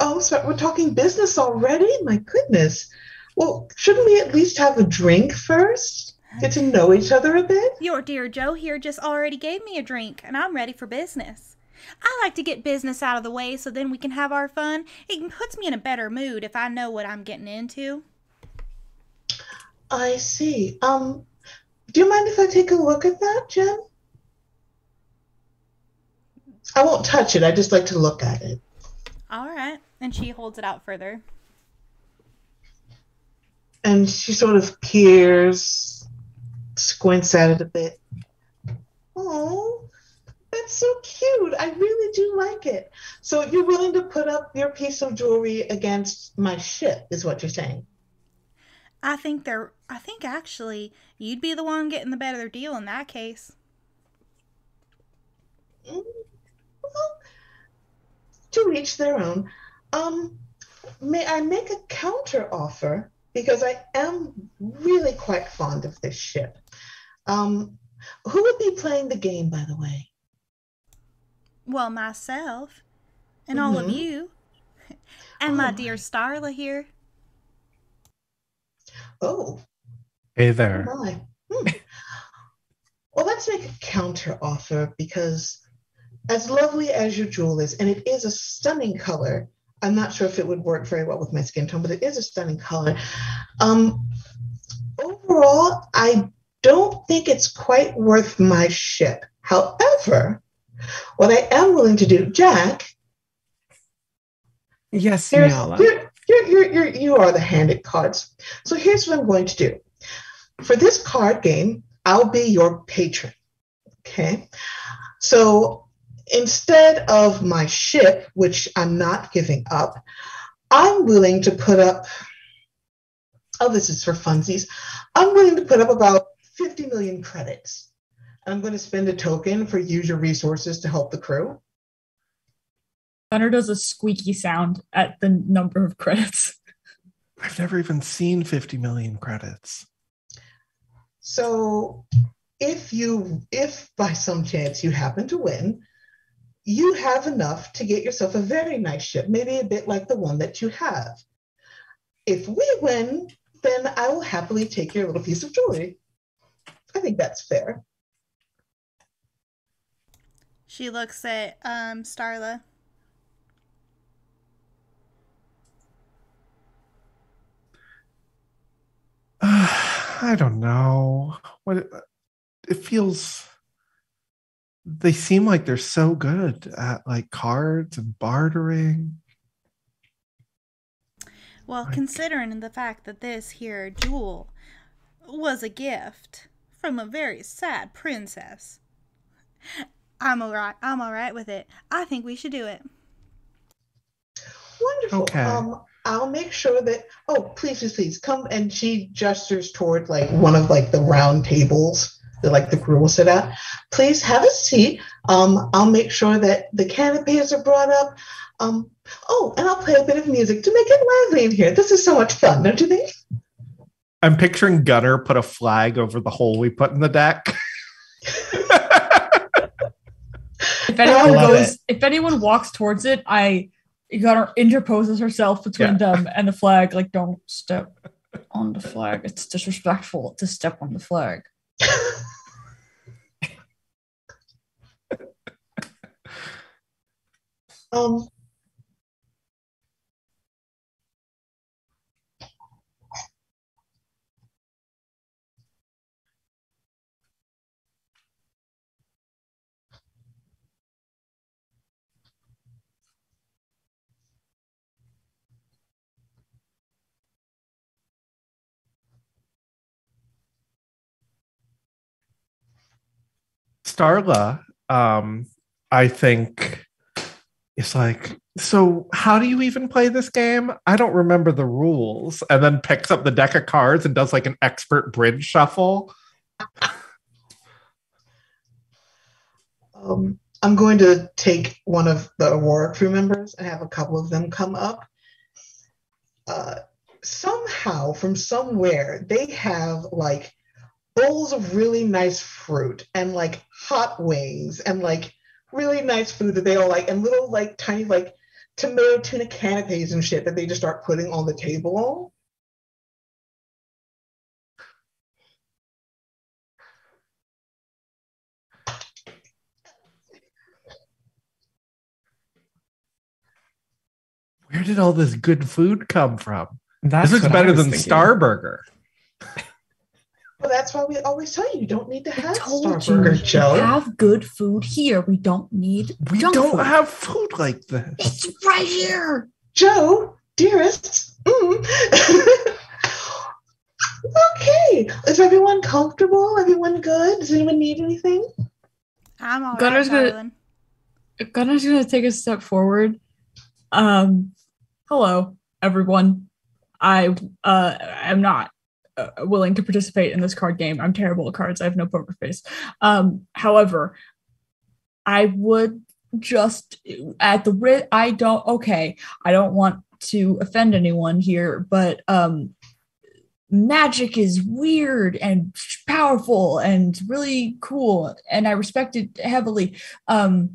Oh, so we're talking business already? My goodness. Well, shouldn't we at least have a drink first? Get to know each other a bit? Your dear Joe here just already gave me a drink, and I'm ready for business. I like to get business out of the way so then we can have our fun. It puts me in a better mood if I know what I'm getting into. I see. Do you mind if I take a look at that, Jen? I won't touch it. I just like to look at it. All right. And she holds it out further. And she sort of peers, squints at it a bit. Oh, that's so cute. I really do like it. So you're willing to put up your piece of jewelry against my ship, is what you're saying? I think actually you'd be the one getting the better deal in that case. Well, to each their own. May I make a counter offer? Because I am really quite fond of this ship. Who would be playing the game, by the way? Well, myself. And all of you. And my dear Starla here. Oh. Hey there. Oh my. Well, let's make a counter offer because as lovely as your jewel is, and it is a stunning color, I'm not sure if it would work very well with my skin tone, but it is a stunning color. Overall, I don't think it's quite worth my ship. However, what I am willing to do, Jack. Yes, Miala. You are the hand at cards. So here's what I'm going to do. For this card game, I'll be your patron. Okay. So instead of my ship, which I'm not giving up, I'm willing to put up, this is for funsies. I'm willing to put up about 50 million credits. I'm going to spend a token for user resources to help the crew. Gunnar does a squeaky sound at the number of credits. I've never even seen 50 million credits. So if by some chance you happen to win, you have enough to get yourself a very nice ship, maybe a bit like the one that you have. If we win, then I will happily take your little piece of jewelry. I think that's fair. She looks at Starla. I don't know. It feels they seem like they're so good at like cards and bartering. Well, Like, considering the fact that this here jewel was a gift from a very sad princess, I'm alright. I'm alright with it. I think we should do it. Wonderful. okay. I'll make sure that. Oh, please come. And she gestures toward like one of like the round tables that like the crew will sit at. Please have a seat. I'll make sure that the canapes are brought up. Oh, and I'll play a bit of music to make it lively in here. This is so much fun, don't you think? I'm picturing Gunner put a flag over the hole we put in the deck. If anyone walks towards it, Gunner interposes herself between them and the flag. Like, don't step on the flag. It's disrespectful to step on the flag. Starla, I think it's like, so how do you even play this game? I don't remember the rules. And then picks up the deck of cards and does like an expert bridge shuffle. I'm going to take one of the Aurora crew members and have a couple of them come up. Somehow, from somewhere, they have like bowls of really nice fruit and like hot wings and like really nice food that they all like, and little like tiny like tomato tuna canapes and shit that they just start putting on the table. Where did all this good food come from? That's this looks better than Starburger. Well, that's why we always tell you don't need to have Starburger, Joe. We have good food here. We don't need We don't food. Have food like this. It's right here. Joe, dearest. Okay. Is everyone comfortable? Everyone good? Does anyone need anything? I'm all right, darling. Gunner's going to take a step forward. Hello, everyone. I am not willing to participate in this card game. I'm terrible at cards. I have no poker face. However, I would just at the I don't want to offend anyone here, but magic is weird and powerful and really cool, and I respect it heavily. I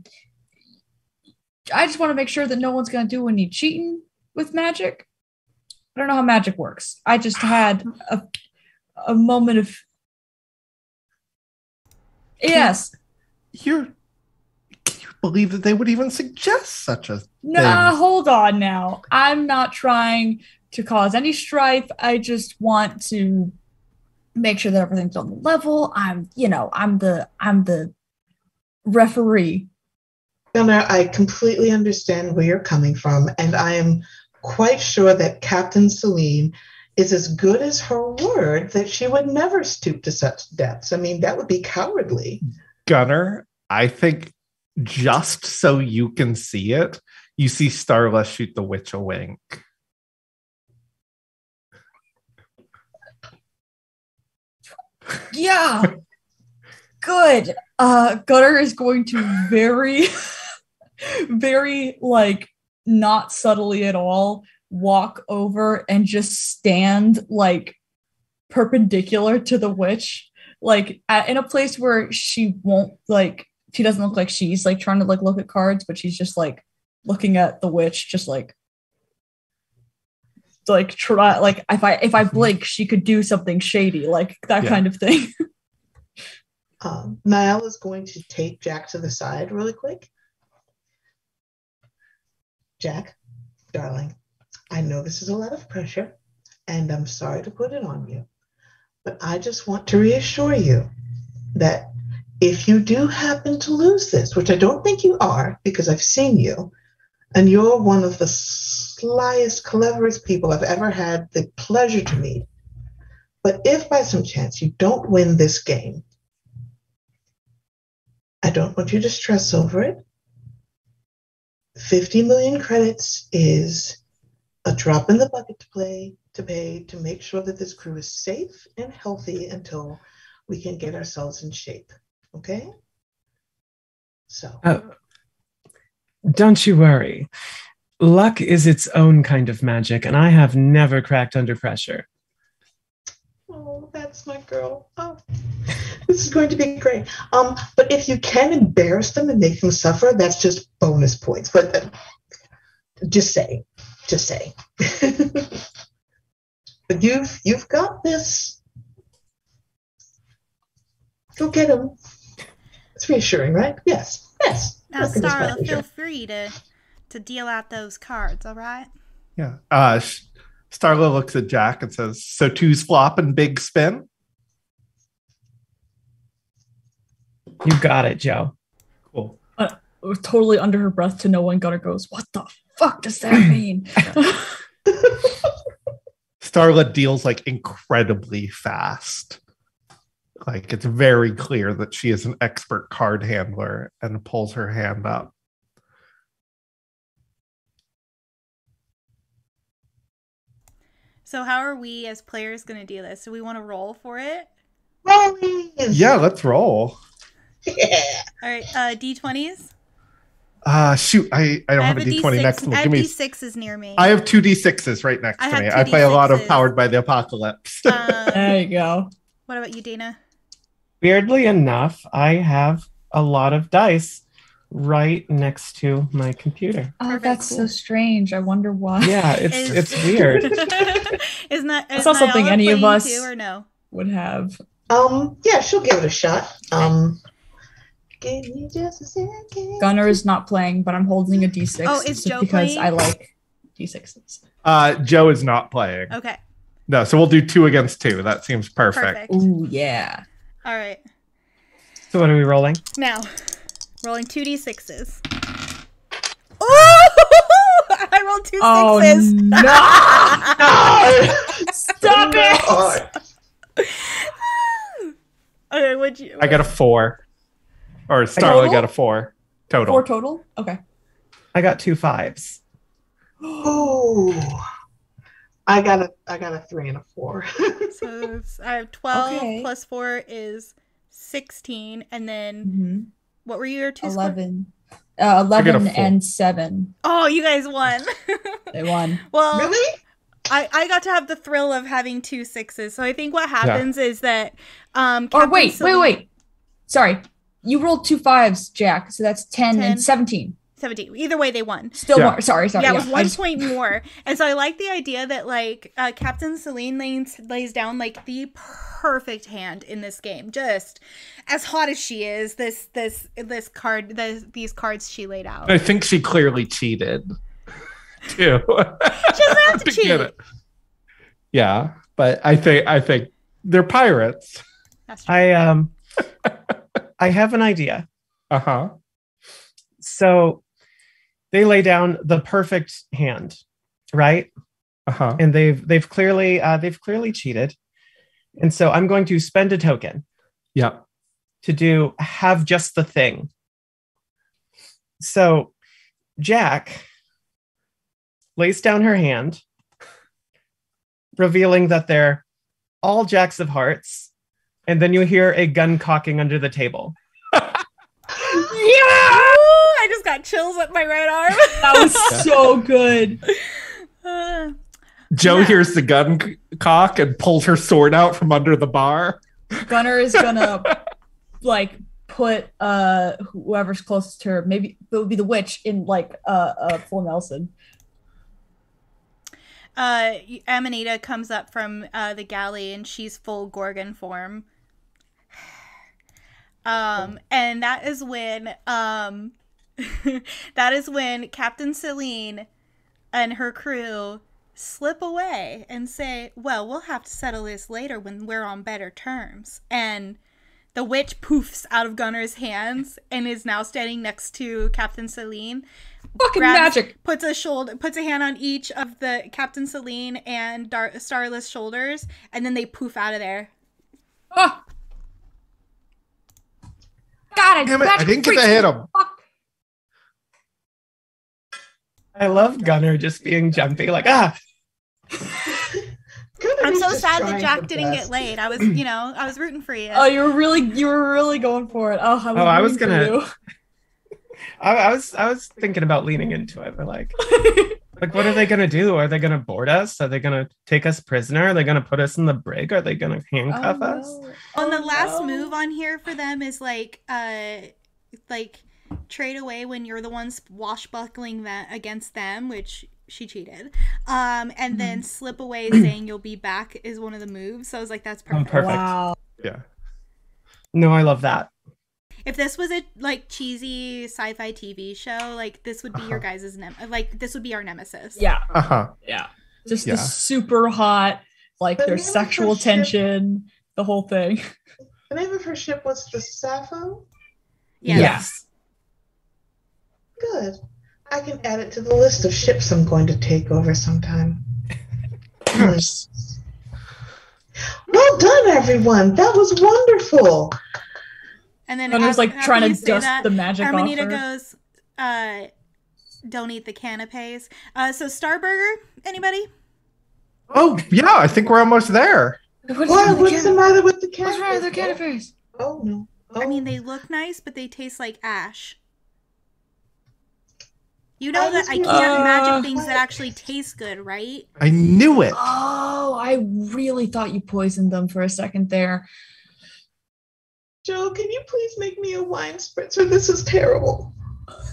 just want to make sure that no one's going to do any cheating with magic. I don't know how magic works. I just had a moment of... Yes. Can you believe that they would even suggest such a thing? No, hold on now. I'm not trying to cause any strife. I just want to make sure that everything's on the level. I'm the referee. Gunnar, I completely understand where you're coming from, and I am quite sure that Captain Celine is as good as her word that she would never stoop to such depths. I mean, that would be cowardly. Gunnar, I think just so you can see it, you see Starla shoot the witch a wink. Yeah. Good. Gunnar is going to very, very, like, not subtly at all, walk over and just stand, like, perpendicular to the witch, like, in a place where she won't, like, she doesn't look like she's, like, trying to, like, look at cards, but she's just, like, looking at the witch, just, like, try, like, if I blink, she could do something shady, like, that kind of thing. Niall is going to take Jack to the side really quick. Jack, darling, I know this is a lot of pressure, and I'm sorry to put it on you, But I just want to reassure you that if you do happen to lose this, which I don't think you are because I've seen you, and you're one of the slyest, cleverest people I've ever had the pleasure to meet. But if by some chance you don't win this game, I don't want you to stress over it. 50 million credits is a drop in the bucket to pay to make sure that this crew is safe and healthy until we can get ourselves in shape. Okay? So. Don't you worry. Luck is its own kind of magic, and I have never cracked under pressure. Oh, that's my girl. Oh, this is going to be great. But if you can embarrass them and make them suffer, that's just bonus points. But just say. But you've got this. Go get them. It's reassuring, right? Yes. Now, Starla, feel free to deal out those cards. All right. Yeah. Starla looks at Jack and says, "So two's flop and big spin." You got it, Joe. Cool. Totally under her breath to no one. Gunner goes, "What the fuck does that mean?" Starla deals like incredibly fast. Like it's very clear that she is an expert card handler and pulls her hand up. So how are we as players going to do this? Do we want to roll for it? Rollies! Yeah, let's roll. Yeah. All right, D20s? Shoot, I don't have a D20 next to me. I have D6s near me. I have 2 D6s right next to me. I play a lot of Powered by the Apocalypse. There you go. What about you, Dana? Weirdly enough, I have a lot of dice right next to my computer. Oh, that's so strange. I wonder why. Yeah, it's weird. Isn't that it's not something any of us or no? would have. Yeah, she'll give it a shot. Give me just a second. Gunner is not playing, but I'm holding a D6. Oh, is Joe because playing? I like D6s. Joe is not playing. Okay. No, so we'll do 2 against 2. That seems perfect. Ooh, yeah. All right. So what are we rolling? Now, rolling 2 D6s. Oh! I rolled 2 sixes. No! Stop it! Okay, what'd you? I got a 4. Or Starla got a 4 total. 4 total? Okay. I got 2 5s. Oh, I got a 3 and a 4. So I have 12 plus 4 is 16, and then what were your 2 11. 11 and 7. Oh, you guys won. They won. Well, really? I got to have the thrill of having 2 6s. So I think what happens is that wait. Sorry. You rolled 2 5s, Jack. So that's 10 and 17. 17. Either way, they won. Still more. Sorry. Yeah, it was 1 point more. And so I like the idea that like Captain Celine lays down like the perfect hand in this game. Just as hot as she is, these cards she laid out. I think she clearly cheated too. She doesn't have to cheat. Get it. Yeah, but I think they're pirates. That's true. I have an idea. Uh-huh. So they lay down the perfect hand, right? Uh-huh. And they've clearly cheated. And so I'm going to spend a token. Yeah. To have just the thing. So Jack lays down her hand, revealing that they're all jacks of hearts. And then you hear a gun cocking under the table. Yeah! I just got chills up my right arm. That was so good. Joe hears the gun cock and pulls her sword out from under the bar. Gunner is gonna like put whoever's closest to her, maybe it would be the witch, in like a full Nelson. Amanita comes up from the galley and she's full Gorgon form. And that is when Captain Celine and her crew slip away and say, well, we'll have to settle this later when we're on better terms. And the witch poofs out of Gunner's hands and is now standing next to Captain Celine. Fucking magic. Puts a hand on each of the Captain Celine and Starla's shoulders, and then they poof out of there. Oh. God, Damn it, I didn't get to hit him. Fuck. I love Gunner just being jumpy, like, ah! I'm so sad that Jack didn't get laid. I was rooting for you. Oh, you were really going for it. Oh, I was gonna. I was thinking about leaning into it, but like, what are they gonna do? Are they gonna board us? Are they gonna take us prisoner? Are they gonna put us in the brig? Are they gonna handcuff us? And the last move on here for them is like trade away when you're the one swashbuckling that against them, which she cheated. And then slip away saying you'll be back is one of the moves. So I was like, that's perfect. Oh, perfect. Wow. Yeah. No, I love that. If this was a like cheesy sci-fi TV show, like this would be your guys' this would be our nemesis. Yeah. Yeah. Just the super hot, like there's sexual tension, the whole thing. The name of her ship was the Sappho? Yes. Good. I can add it to the list of ships I'm going to take over sometime. Nice. Well done, everyone. That was wonderful. And then Gunner's like trying to dust the magic off her. Hermanita goes, don't eat the canapes. So Starburger, anybody? Oh, yeah, I think we're almost there. What's the matter with the canapes? What's wrong with the canapes? Oh, no. Oh. I mean, they look nice, but they taste like ash. You know that I can't magic things that actually taste good, right? I knew it. Oh, I really thought you poisoned them for a second there. Joe, can you please make me a wine spritzer? This is terrible.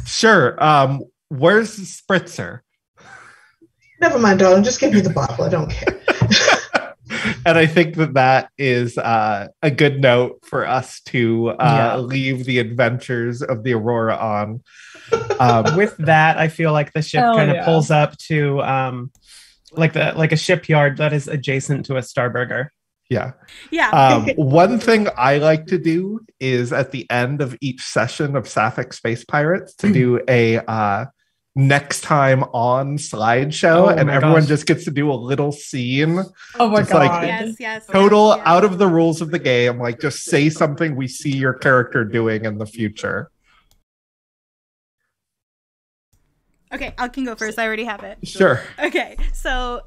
Sure. Where's the spritzer? Never mind, darling. Just give me the bottle. I don't care. And I think that is a good note for us to leave the adventures of the Aurora on. With that, I feel like the ship kind of pulls up to like a shipyard that is adjacent to a Starburger. Yeah. Yeah. One thing I like to do is at the end of each session of Sapphic Space Pirates to do a next time on slideshow, and everyone just gets to do a little scene. Oh my god! Like, yes. Total out of the rules of the game. Like, just say something we see your character doing in the future. Okay, I can go first. I already have it. Sure. Okay, so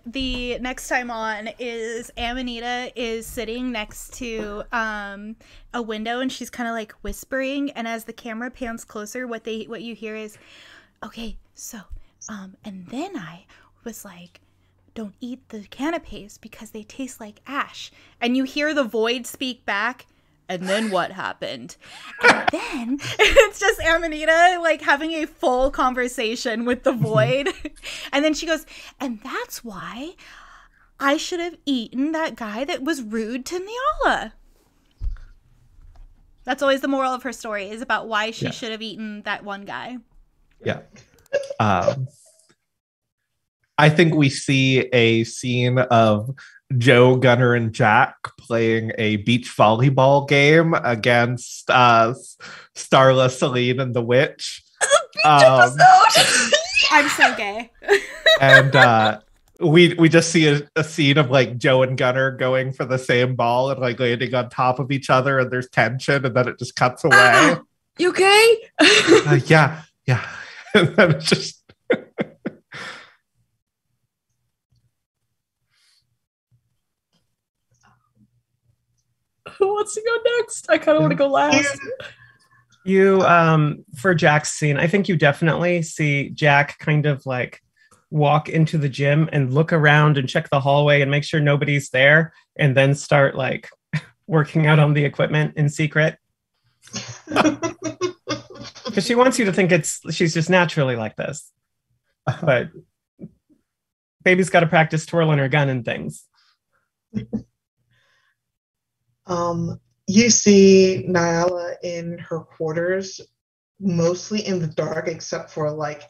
the next time on is Amanita is sitting next to a window, and she's kind of like whispering, and as the camera pans closer, what you hear is, okay, so and then I was like, don't eat the canapes because they taste like ash, and you hear the void speak back. And then what happened? And then it's just Amanita like having a full conversation with the void. And then she goes, and that's why I should have eaten that guy that was rude to Nyala. That's always the moral of her story, is about why she should have eaten that one guy. Yeah. I think we see a scene of Joe, Gunner, and Jack playing a beach volleyball game against Starla, Celine, and the Witch. The beach episode! I'm so gay. And we just see a scene of like Joe and Gunner going for the same ball and like landing on top of each other, and there's tension, and then it just cuts away. You okay? Yeah. And then it's just Who wants to go next? I kind of want to go last. You, for Jack's scene, I think you definitely see Jack kind of like walk into the gym and look around and check the hallway and make sure nobody's there, and then start like working out on the equipment in secret. Because she wants you to think she's just naturally like this. But baby's got to practice twirling her gun and things. You see Nyala in her quarters, mostly in the dark, except for like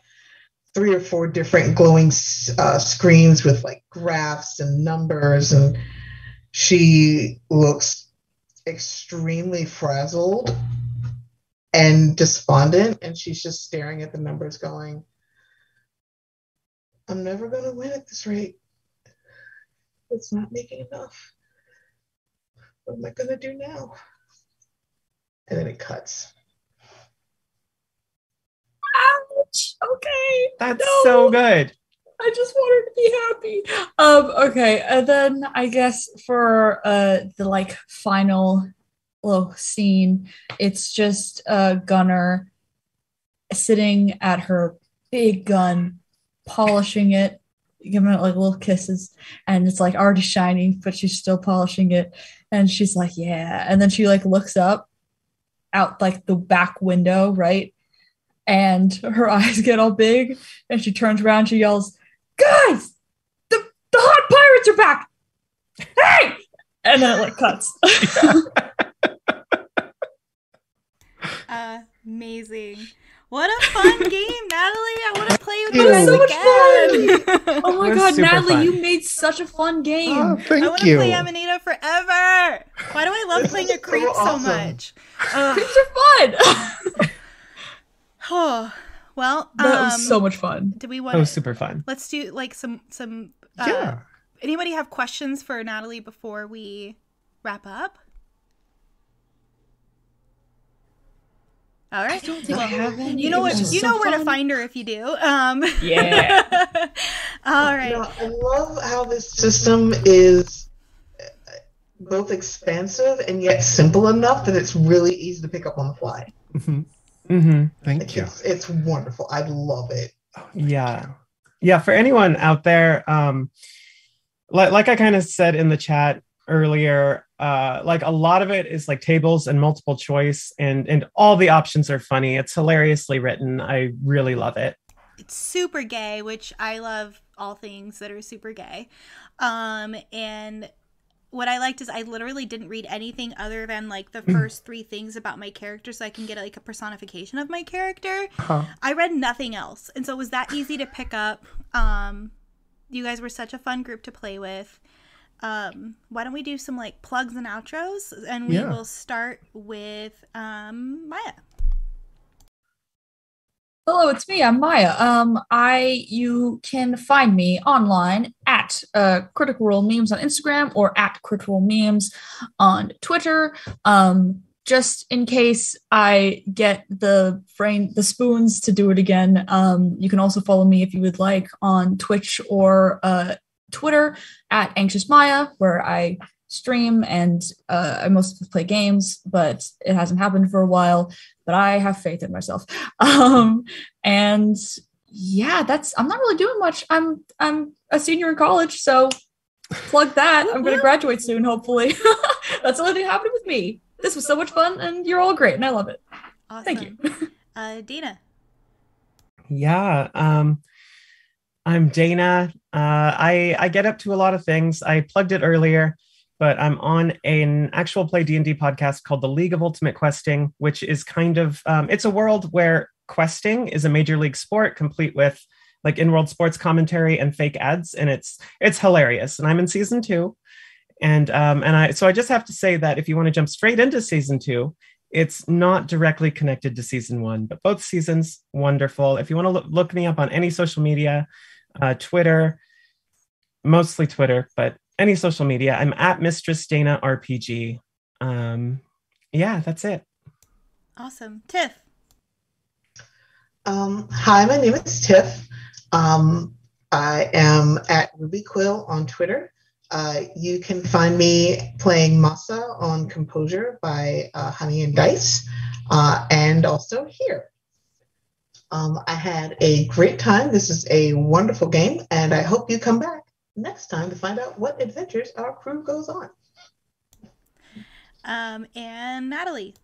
3 or 4 different glowing screens with like graphs and numbers, and she looks extremely frazzled and despondent, and she's just staring at the numbers going, I'm never going to win at this rate. It's not making enough. What am I going to do now? And then it cuts. Ouch. Okay. That's so good. I just want her to be happy. Okay, and then I guess for the like final little scene, it's just Gunner sitting at her big gun, polishing it, giving it like little kisses, and it's like already shiny, but she's still polishing it, and she's like, yeah, and then she like looks up out like the back window, right? And her eyes get all big, and she turns around, she yells, guys, the hot pirates are back. Hey! And then it like cuts. Amazing. What a fun game, Natalie. I want to play with It you was guys so much again. Oh my It was god, super Natalie, fun. you made such a fun game. Oh, I thank want to you. play Amanita forever. Why do I love This playing is a creep so so awesome. much? Creeps are fun. Oh, well, That was so much fun. do we That was want? super fun. Let's do like some. Yeah. Anybody have questions for Natalie before we wrap up? All right. I don't think I have any. You know It what? was just You so know where to fun. find her if you do. Yeah. All right. No, I love how this system is both expansive and yet simple enough that it's really easy to pick up on the fly. Thank Like, you. it's wonderful. I love it. Yeah, for anyone out there, like I kind of said in the chat earlier, like a lot of it is like tables and multiple choice, and all the options are funny. It's hilariously written. I really love it. It's super gay, which I love all things that are super gay. And what I liked is I literally didn't read anything other than like the first 3 things about my character so I can get like a personification of my character. Huh. I read nothing else. And so it was that easy to pick up. You guys were such a fun group to play with. Why don't we do some like plugs and outros, and we Yeah. will start with Maya. Hello, it's me. I'm Maya. You can find me online at Critical Role Memes on Instagram or at Critical Memes on Twitter. Just in case I get the spoons to do it again. You can also follow me if you would like on Twitch or Twitter at Anxious Maya, where I stream and I mostly play games, but it hasn't happened for a while. But I have faith in myself. And yeah, I'm not really doing much. I'm a senior in college, so plug that. I'm going to graduate soon, hopefully. That's the only thing happening with me. This was so much fun, and you're all great, and I love it. Awesome. Thank you. Dana. Yeah, I'm Dana. I get up to a lot of things. I plugged it earlier, but I'm on an actual play D&D podcast called The League of Ultimate Questing, which is kind of, it's a world where questing is a major league sport, complete with like in-world sports commentary and fake ads, and it's hilarious. And I'm in season 2, and I just have to say that if you want to jump straight into season 2, it's not directly connected to season 1, but both seasons wonderful. If you want to look me up on any social media, Twitter, mostly Twitter, but any social media, I'm at Mistress Dana RPG. Yeah, that's it. Awesome. Tiff. Hi, my name is Tiff. I am at Ruby Quill on Twitter. You can find me playing Masa on Composure by Honey and Dice, and also here. I had a great time. This is a wonderful game, and I hope you come back next time to find out what adventures our crew goes on. And Natalie.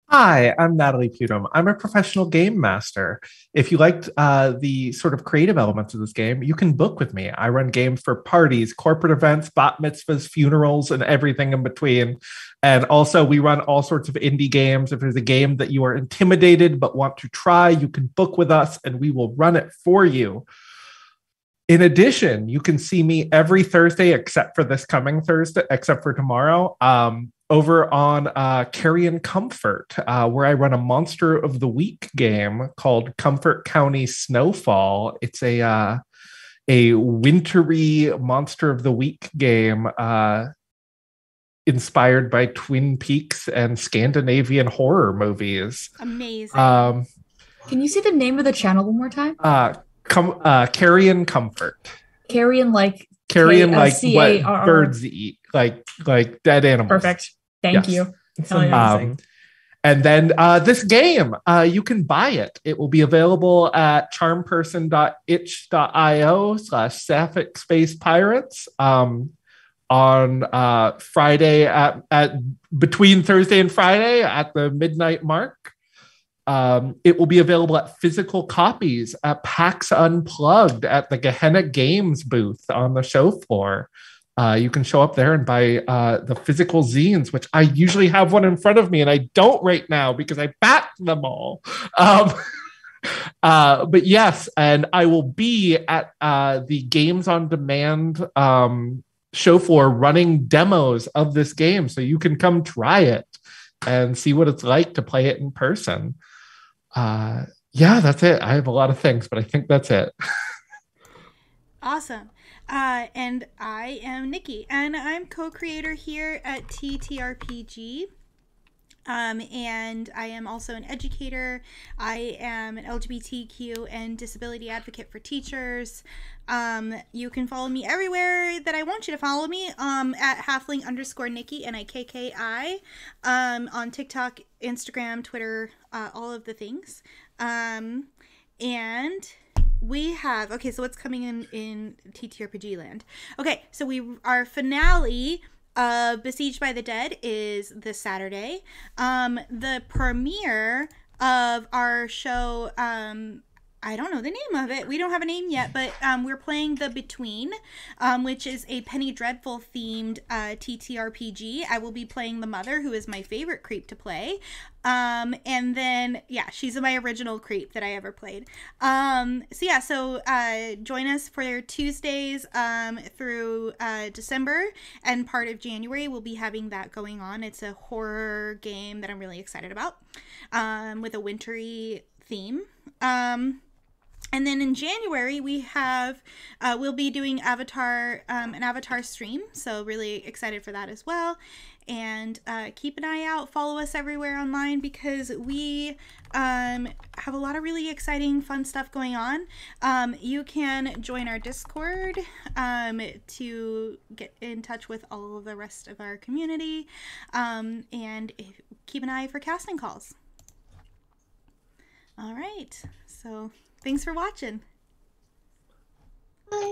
Hi, I'm Natalie Putum. I'm a professional game master. If you liked the sort of creative elements of this game, you can book with me. I run games for parties, corporate events, bat mitzvahs, funerals, and everything in between. And also, we run all sorts of indie games. If there's a game that you are intimidated but want to try, you can book with us and we will run it for you. In addition, you can see me every Thursday, except for this coming Thursday, except for tomorrow, over on Carrion Comfort, where I run a Monster of the Week game called Comfort County Snowfall. It's a wintry Monster of the Week game inspired by Twin Peaks and Scandinavian horror movies. Amazing. Can you say the name of the channel one more time? Carrion Comfort. Carrion like K-C-A-R-R. what birds eat, like dead animals. Perfect. Thank you. It's amazing. And then this game, you can buy it. It will be available at charmperson.itch.io/Sapphic Space Pirates on Friday at between Thursday and Friday at the midnight mark. It will be available at physical copies at PAX Unplugged at the Gehenna Games booth on the show floor. You can show up there and buy the physical zines, which I usually have one in front of me, and I don't right now because I backed them all. But yes, and I will be at the Games on Demand show floor running demos of this game, so you can come try it and see what it's like to play it in person. Yeah, that's it. I have a lot of things, but I think that's it. Awesome. And I am Nikki, and I'm co-creator here at TTRPG. And I am also an educator. I am an LGBTQ and disability advocate for teachers. You can follow me everywhere that I want you to follow me, at halfling_Nikki, Nikki, on TikTok, Instagram, Twitter, all of the things. And we have, okay, so what's coming in TTRPG land? Okay, so our finale, Besieged by the Dead, is this Saturday. The premiere of our show, I don't know the name of it. We don't have a name yet, but we're playing The Between, which is a Penny Dreadful themed TTRPG. I will be playing the mother, who is my favorite creep to play. And then, yeah, she's my original creep that I ever played. So join us for Tuesdays through December, and part of January we'll be having that going on. It's a horror game that I'm really excited about, with a wintry theme. And then in January we have we'll be doing an Avatar stream, so really excited for that as well. And keep an eye out, follow us everywhere online, because we have a lot of really exciting, fun stuff going on. You can join our Discord to get in touch with all of the rest of our community, and keep an eye for casting calls. All right, so thanks for watching. Bye.